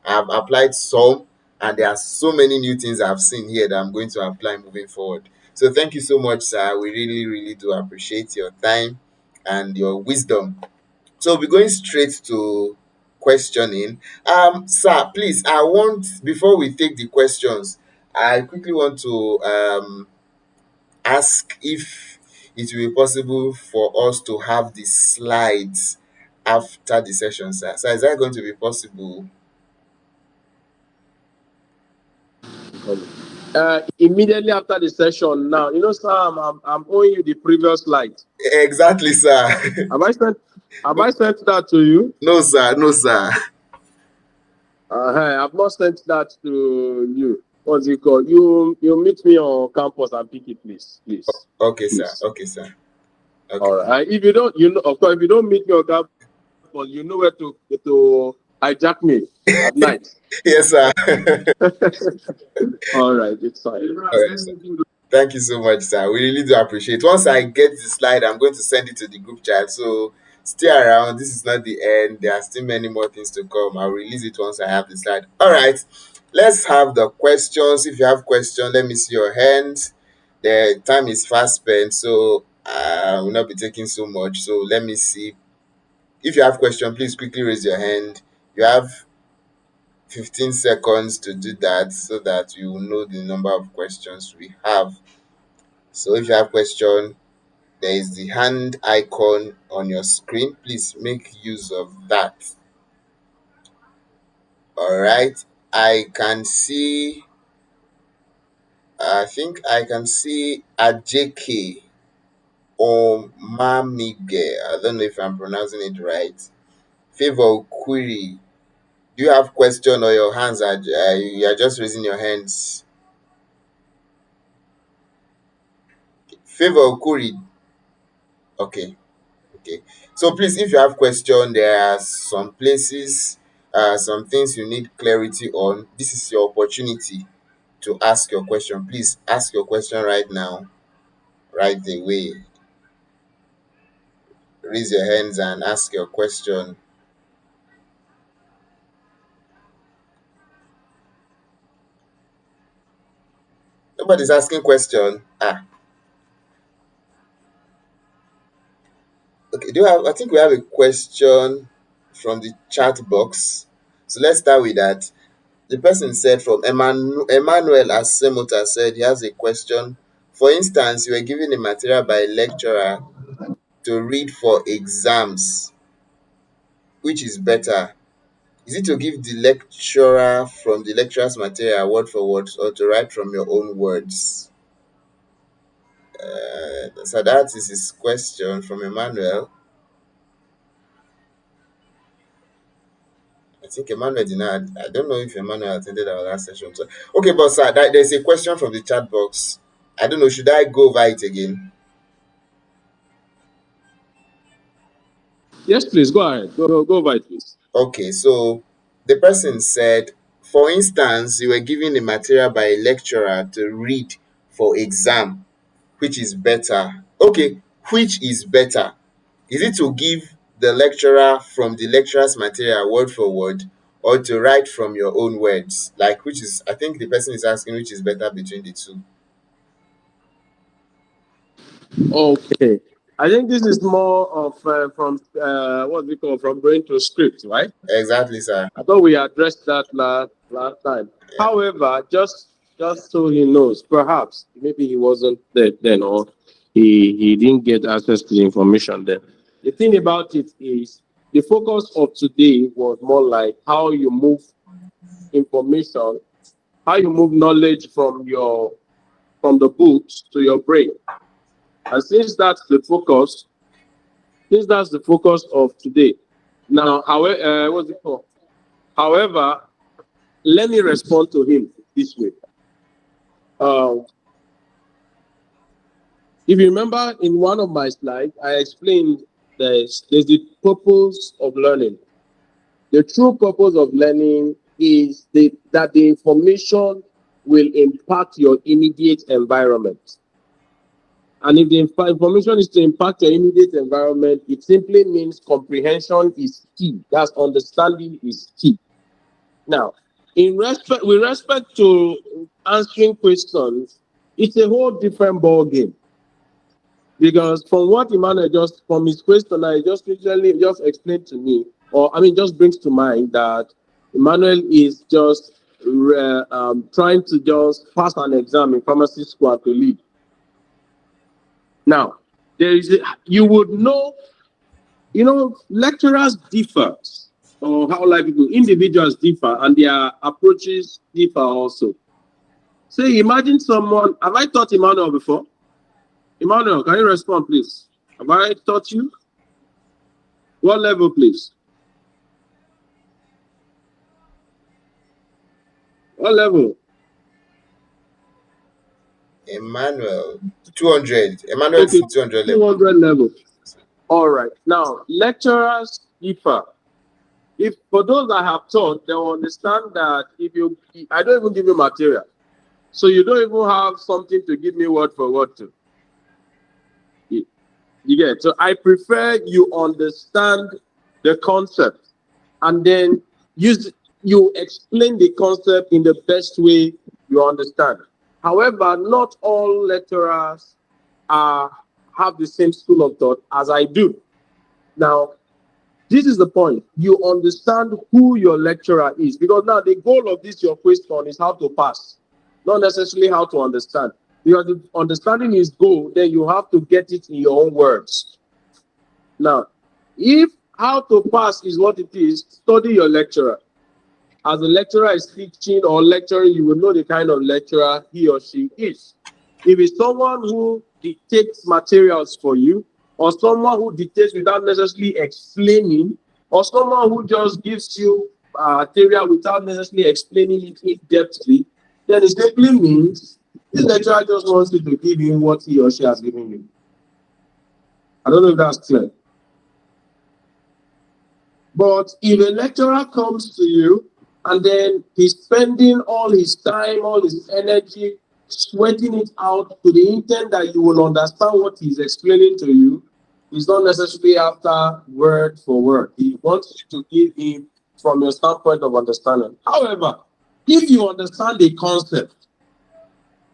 I've applied some, and there are so many new things I've seen here that I'm going to apply moving forward. So thank you so much, sir. We really do appreciate your time and your wisdom. So we'll be going straight to questioning. Sir, please, I want, before we take the questions, I quickly want to ask if it will be possible for us to have the slides after the session, sir. So is that going to be possible? Immediately after the session, now, Sam, I'm owing you the previous slide. Exactly, sir. Have I sent that to you? No, sir. No, sir. I've not sent that to you. What's it called? You meet me on campus and pick it, please. Okay, sir. Please. Okay, sir. Okay. All right. If you don't, of course, if you don't meet me on campus, you know where to hijack me at night. Yes, sir. All right, it's fine. All right, sir. Thank you so much, sir. We really do appreciate. Once I get the slide, I'm going to send it to the group chat. So stay around. This is not the end. There are still many more things to come. I'll release it once I have the slide. All right. Let's have the questions. If you have questions, let me see your hands. The time is fast spent, so I will not be taking so much. So let me see. If you have question, please quickly raise your hand. You have 15 seconds to do that so that you will know the number of questions we have. So if you have question, there is the hand icon on your screen. Please make use of that. All right. I can see. I think I can see Ajeke or Mamige. I don't know if I'm pronouncing it right. Favor Query. Do you have question or your hands are you are just raising your hands? Favor Query. Okay. Okay. So please, if you have question, there are some places, some things you need clarity on. This is your opportunity to ask your question. Please ask your question right now, right away. Raise your hands and ask your question. Nobody's asking question. Okay. Do you have? I think we have a question from the chat box. So let's start with that. The person said from Emmanuel Asemota said he has a question. For instance, you were given a material by a lecturer to read for exams. Which is better? Is it to give the lecturer from the lecturer's material word for word or to write from your own words? So that is his question from Emmanuel. I think Emmanuel did not. I don't know if Emmanuel attended our last session. So, okay, but sir, there's a question from the chat box. I don't know. Should I go over it again? Yes, please go ahead. Go over it, please. Okay, so the person said, for instance, you were given a material by a lecturer to read for exam. Which is better? Okay, which is better? Is it to give the lecturer from the lecturer's material word for word or to write from your own words? Like, which is, I think the person is asking which is better between the two. Okay. I think this is more of from what we call from brain to script, right? Exactly, sir. I thought we addressed that last time. Yeah. However, just so he knows, perhaps maybe he wasn't there then, or he didn't get access to the information then. The thing about it is the focus of today was more like how you move information, how you move knowledge from the books to your brain. And since that's the focus of today. Now, however, what's it called? However, let me respond to him this way. Uh, if you remember in one of my slides, I explained there's the purpose of learning. The true purpose of learning is that the information will impact your immediate environment. And if the information is to impact your immediate environment, it simply means comprehension is key. That's understanding is key. Now, with respect to answering questions, it's a whole different ball game. Because from what Emmanuel from his question, I just literally just explained to me, just brings to mind that Emmanuel is just trying to just pass an exam in pharmacy school and to leave. Now, you would know, lecturers differ, or how like people, individuals differ, and their approaches differ also. So imagine someone, have I taught Emmanuel before? Emmanuel, can you respond, please? Have I taught you? What level, please? What level? Emmanuel, 200. Emmanuel is Okay, in 200 level. 200 level. All right. Now, lecturers differ. If for those I have taught, they will understand that I don't even give you material. So you don't even have something to give me word for word to. You get it? So I prefer you understand the concept and then you explain the concept in the best way you understand. However, not all lecturers have the same school of thought as I do. Now, this is the point. You understand who your lecturer is, because now the goal of your question is how to pass, not necessarily how to understand. Because if understanding is goal, then you have to get it in your own words. Now, if how to pass is what it is, study your lecturer. as a lecturer is teaching or lecturing, you will know the kind of lecturer he or she is. If it's someone who dictates materials for you, or someone who dictates without necessarily explaining, or someone who just gives you material without necessarily explaining it in depthly, then it simply means this lecturer just wants you to give him what he or she has given you. I don't know if that's clear. But if a lecturer comes to you and then he's spending all his time, all his energy, sweating it out to the intent that you will understand what he's explaining to you, he's not necessarily after word for word. He wants you to give him from your standpoint of understanding. However, if you understand the concept,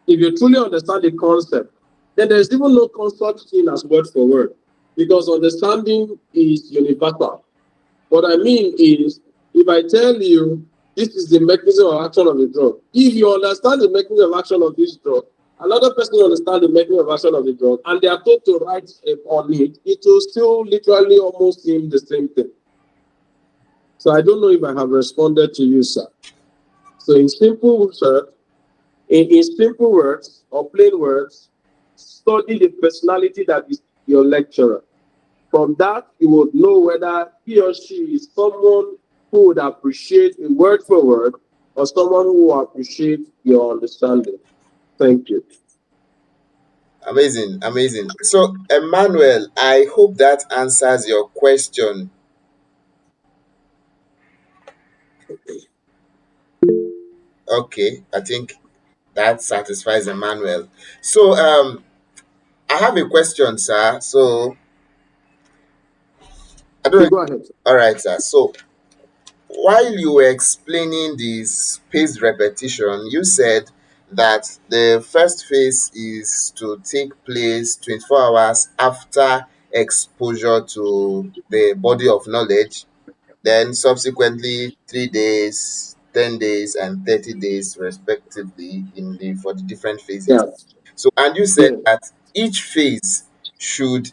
if you truly understand the concept, then there's even no such thing as word for word, because understanding is universal. What I mean is, if I tell you this is the mechanism of action of the drug, if you understand the mechanism of action of this drug, another person understands the mechanism of action of the drug, and they are told to write on it, it will still literally almost seem the same thing. So I don't know if I have responded to you, sir. So in simple words, in simple words or plain words, study the personality that is your lecturer. From that, you would know whether he or she is someone who would appreciate a word for word or someone who will appreciate your understanding. Thank you. Amazing, amazing. So, Emmanuel, I hope that answers your question. Okay, I think that satisfies Emmanuel. So, I have a question, sir. So, I don't Okay, know. go ahead. All right, sir. So, while you were explaining the spaced repetition, you said that the first phase is to take place 24 hours after exposure to the body of knowledge, then subsequently 3 days, 10 days, and 30 days, respectively, in the for the different phases. Yeah, So, and you said yeah, that each phase should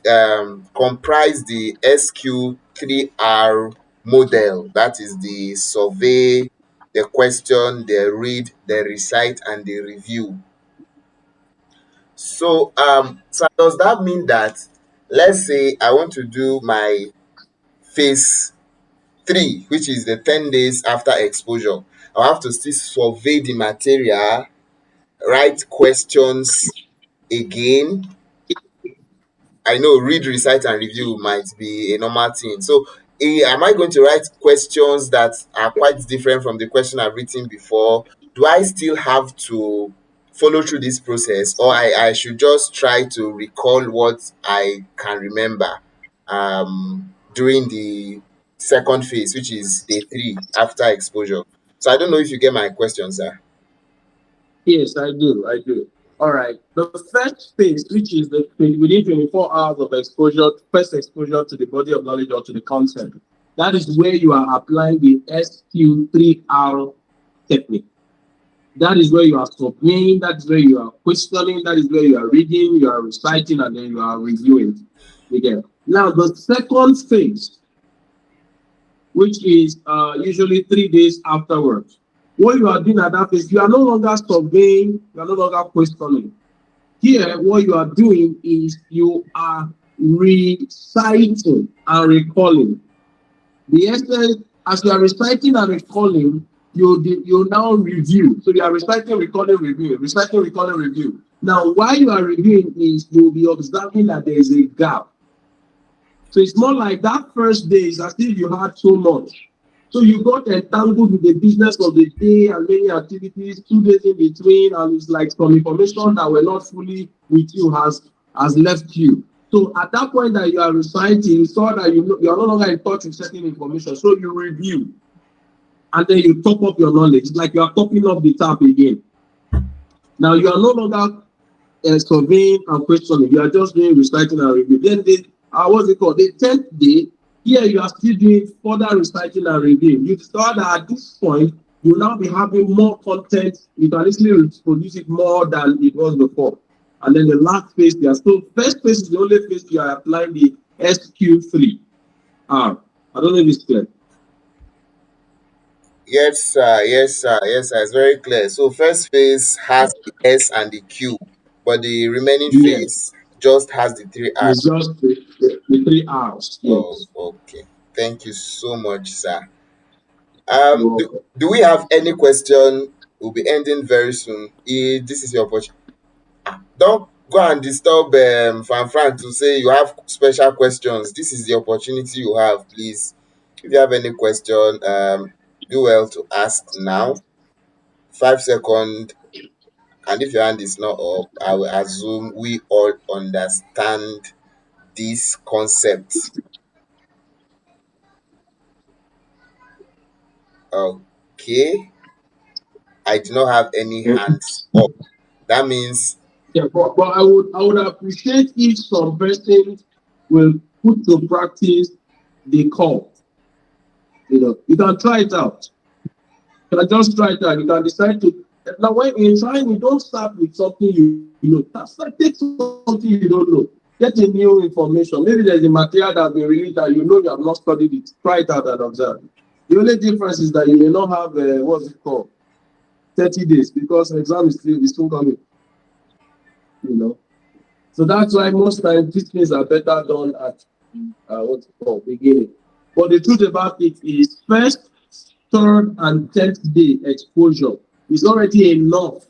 comprise the SQ3R model. That is the survey, the question, the read, the recite, and the review. So does that mean that, let's say I want to do my phase 3, which is the 10 days after exposure, I'll have to still survey the material, write questions again. I know read, recite, and review might be a normal thing. So, am I going to write questions that are quite different from the question I've written before? Do I still have to follow through this process, or I should just try to recall what I can remember during the second phase, which is day 3 after exposure? So, I don't know if you get my question, sir. yes, I do. I do. All right. The first phase, which is the within 24 hours of exposure, first exposure to the body of knowledge or to the concept, that is where you are applying the SQ3R technique. That is where you are surveying, that is where you are questioning, that is where you are reading, you are reciting, and then you are reviewing. Again. Now, the second phase, which is usually 3 days afterwards, what you are doing at that phase, you are no longer surveying, you are no longer questioning. Here, what you are doing is you are reciting and recalling. The essence, as you are reciting and recalling, you now review. So you are reciting, recalling, review, reciting, recalling, review. Now, while you are reviewing is you'll be observing that there is a gap. So it's more like that first day is as if you had so much. So you got entangled with the business of the day and many activities, 2 days in between, and it's like some information that were not fully with you has left you. So at that point that you are reciting, you saw that you are no longer in touch with certain information. So you review and then you top up your knowledge. It's like you are topping up the tap again. Now you are no longer surveying and questioning. You are just doing reciting and review. Then what's it called? The 10th day, here you are still doing further reciting and reviewing. You discover that at this point, you will now be having more content. You can easily produce it more than it was before. And then the last phase there. So first phase is the only phase you are applying the SQ3R. I don't know if it's clear. Yes, sir. Yes, sir. Yes, sir. It's very clear. So first phase has the S and the Q, but the remaining Yes. phase just has the three R. It's just the 3 hours. Oh, Yes. okay. Thank you so much, sir. You're welcome. Do we have any question? We'll be ending very soon. This is your opportunity. Don't go and disturb Pharm Frank to say you have special questions. This is the opportunity you have, please. If you have any question, do well to ask now. 5 seconds. And if your hand is not up, I will assume we all understand this concept. Okay. I do not have any hands up. That means, Yeah, but I would appreciate if some persons will put to practice the call. You can try it out. You can just try it out. You can decide to now when you're trying, you don't start with something you know. Take something you don't know. Get a new information. Maybe there's a material that has been released that you have not studied it. Try it out and observe. The only difference is that you may not have what's it called 30 days because exam is still coming. You know. So that's why most times these things are better done at what's it called beginning. But the truth about it is first, third, and 10th day exposure is already enough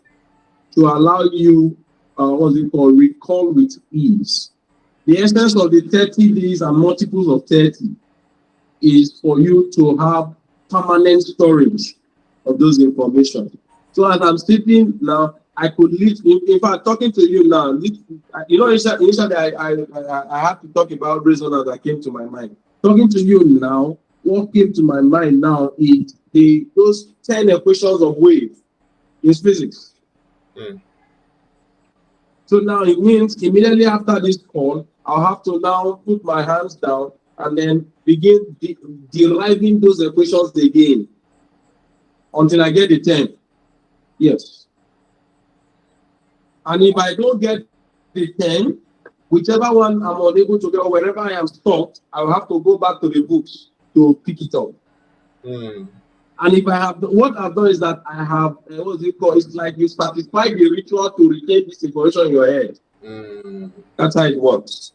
to allow you what's it called recall with ease. The essence of the 30 days and multiples of 30 is for you to have permanent storage of those information. So as I'm speaking now, I could in fact, talking to you now, initially I had to talk about resonance that came to my mind. Talking to you now, what came to my mind now is those 10 equations of wave in physics. mm, So now it means immediately after this call, I'll have to now put my hands down and then begin deriving those equations again until I get the 10. Yes. And if I don't get the 10, whichever one I'm unable to get, or wherever I am stopped, I'll have to go back to the books to pick it up. mm, And if I have, what I've done is that I have, what's it called? It's like you satisfy the ritual to retain this information in your head. mm, That's how it works.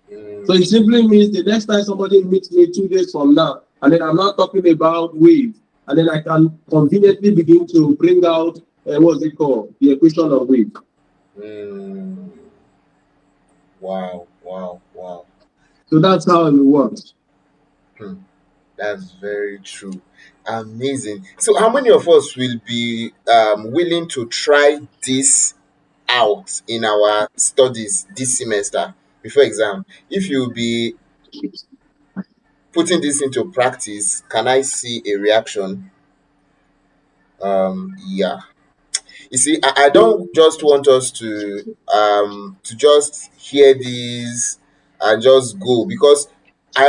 So mm, it simply means the next time somebody meets me 2 days from now, and then I'm not talking about wave, and then I can conveniently begin to bring out what's it called? The equation of wave. mm. Wow, wow, wow. So that's how it works. Hmm. That's very true. Amazing. So, how many of us will be willing to try this out in our studies this semester before exam? If you'll be putting this into practice, can I see a reaction? Yeah. You see, I don't just want us to just hear these and just go, because I'm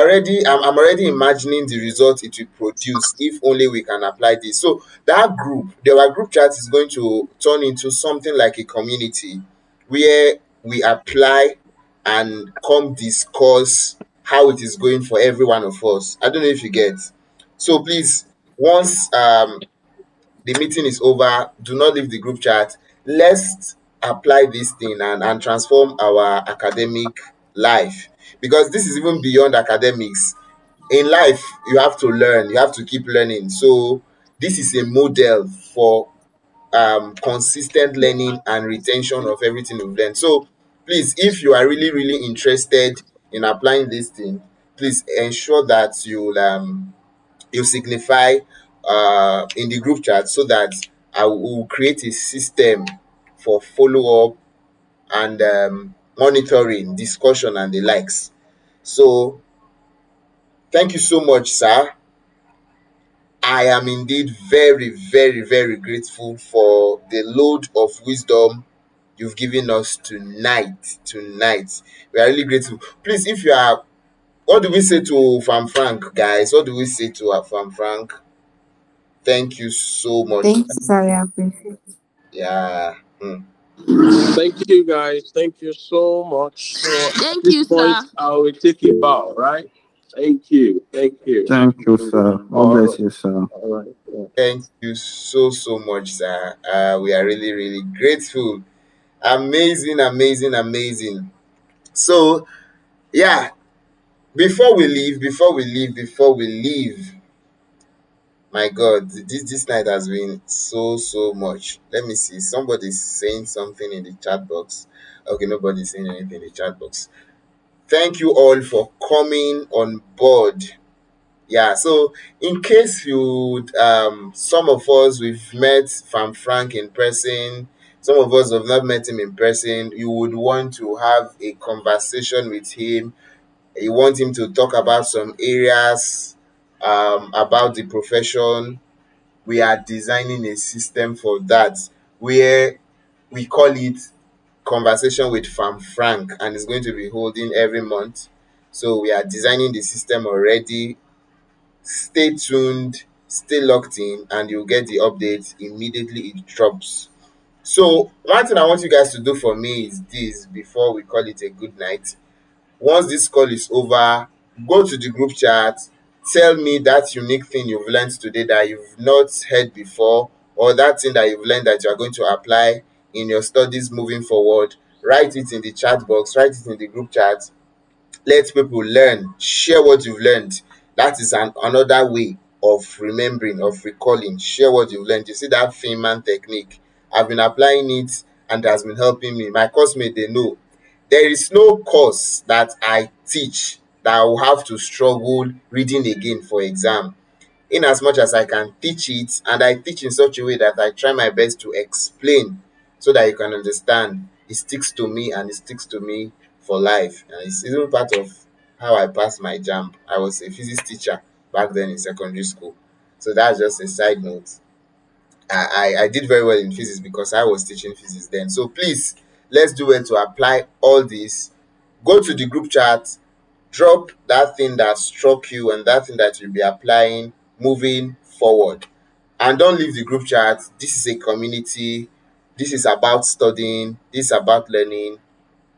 already imagining the result it will produce if only we can apply this. So that group, our group chat is going to turn into something like a community where we apply and come discuss how it is going for every one of us. I don't know if you get. So please, once the meeting is over, do not leave the group chat. Let's apply this thing and transform our academic life, because this is even beyond academics. In life, you have to learn, you have to keep learning. So this is a model for consistent learning and retention of everything we've learned. So please, if you are really really interested in applying this thing, please ensure that you signify in the group chat, so that I will create a system for follow up and monitoring, discussion, and the likes. So, thank you so much, sir. I am indeed very, very, very grateful for the load of wisdom you've given us tonight. Tonight, we are really grateful. Please, if you are, what do we say to Pharm Frank, guys? What do we say to our Pharm Frank? Thank you so much. Thank you, sir. I appreciate. Yeah. Hmm. Thank you, guys. Thank you so much. So at Thank this you, point, sir. I will take a bow, right? Thank you. Thank you. Thank you, sir. God All bless right. you, sir. All right. Yeah. Thank you so so much, sir. We are really really grateful. Amazing, amazing, amazing. So yeah, before we leave, my God, this night has been so so much. Let me see. Somebody's saying something in the chat box. Okay, nobody's saying anything in the chat box. Thank you all for coming on board. Yeah, so in case you some of us we've met Pharm Frank in person, some of us have not met him in person, you would want to have a conversation with him. You want him to talk about some areas about the profession. We are designing a system for that, where we call it conversation with Pharm Frank, and it's going to be holding every month. So we are designing the system already. Stay tuned, stay locked in, and you'll get the updates immediately it drops. So one thing I want you guys to do for me is this before we call it a good night. Once this call is over, go to the group chat, tell me that unique thing you've learned today that you've not heard before, or that thing that you've learned that you are going to apply in your studies moving forward. Write it in the chat box, write it in the group chat. Let people learn, share what you've learned. That is another way of remembering, of recalling. Share what you've learned. You see that Feynman technique, I've been applying it and it has been helping me. My coursemate, they know there is no course that I teach that I will have to struggle reading again for exam. In as much as I can teach it, and I teach in such a way that I try my best to explain so that you can understand, it sticks to me and it sticks to me for life. And it's even part of how I passed my jam. I was a physics teacher back then in secondary school. So that's just a side note. I did very well in physics because I was teaching physics then. So please, let's do it to apply all this. Go to the group chat, drop that thing that struck you and that thing that you'll be applying moving forward. And don't leave the group chat. This is a community. This is about studying. This is about learning.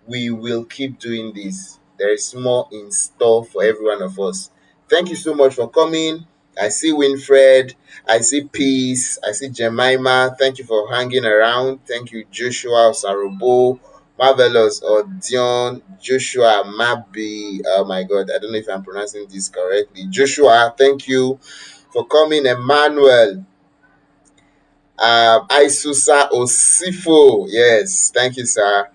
We will keep doing this. There is more in store for every one of us. Thank you so much for coming. I see Winfred. I see Peace. I see Jemima. Thank you for hanging around. Thank you, Joshua Sarubo. Marvelous Odion. Joshua Mabi. Oh my God. I don't know if I'm pronouncing this correctly. Joshua, thank you for coming. Emmanuel. Aisusa Osifo. Yes. Thank you, sir.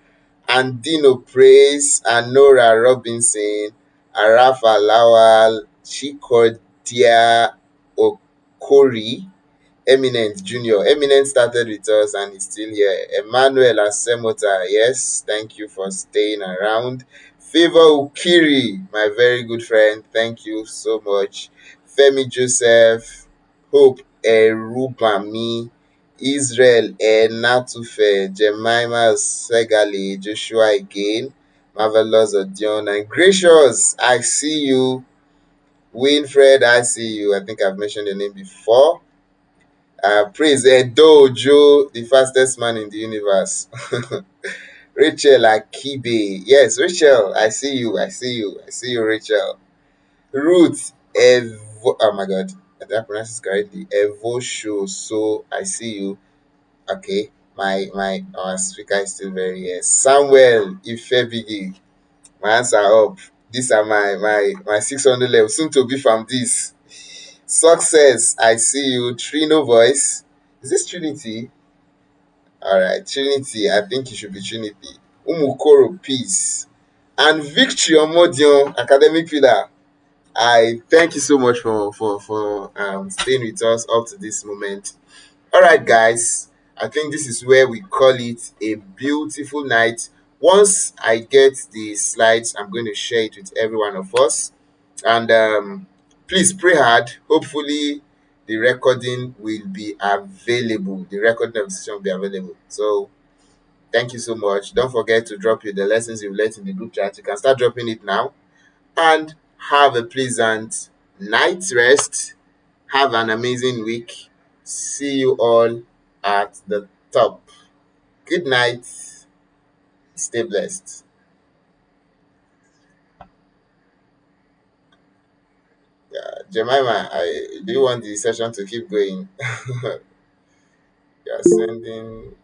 Andino Praise, Anora Robinson, Arafa Lawal, Chikodia Okori, Eminent Junior. Eminent started with us and is still here. Emmanuel Asemota, yes, thank you for staying around. Favor Ukiri, my very good friend, thank you so much. Femi Joseph, Hope Erubami, Israel Enatufe, Jemima Segali, Joshua again, Marvelous Odion, and Gracious, I see you. Winfred, I see you. I think I've mentioned your name before. Praise Dojo, the fastest man in the universe. Rachel Akibe. Yes, Rachel, I see you. I see you. I see you, Rachel. Ruth oh my god. Did I pronounce this correctly? Evo Show. So I see you. Okay. My our speaker is still very here. Samuel Ifebigi. My hands are up. These are my 600 level. Soon to be from this. Success. I see you. Trino voice. Is this Trinity? All right, Trinity. I think it should be Trinity. Umukoro peace and victory Omodion academic pillar. I thank you so much for staying with us up to this moment. All right, guys. I think this is where we call it a beautiful night. Once I get the slides, I'm going to share it with every one of us. And please pray hard. Hopefully, the recording will be available. The recording of the session will be available. So, thank you so much. Don't forget to drop the lessons you've learned in the group chat. You can start dropping it now. And have a pleasant night's rest. Have an amazing week. See you all at the top. Good night. Stay blessed. Jemima, do you want the session to keep going? You are sending.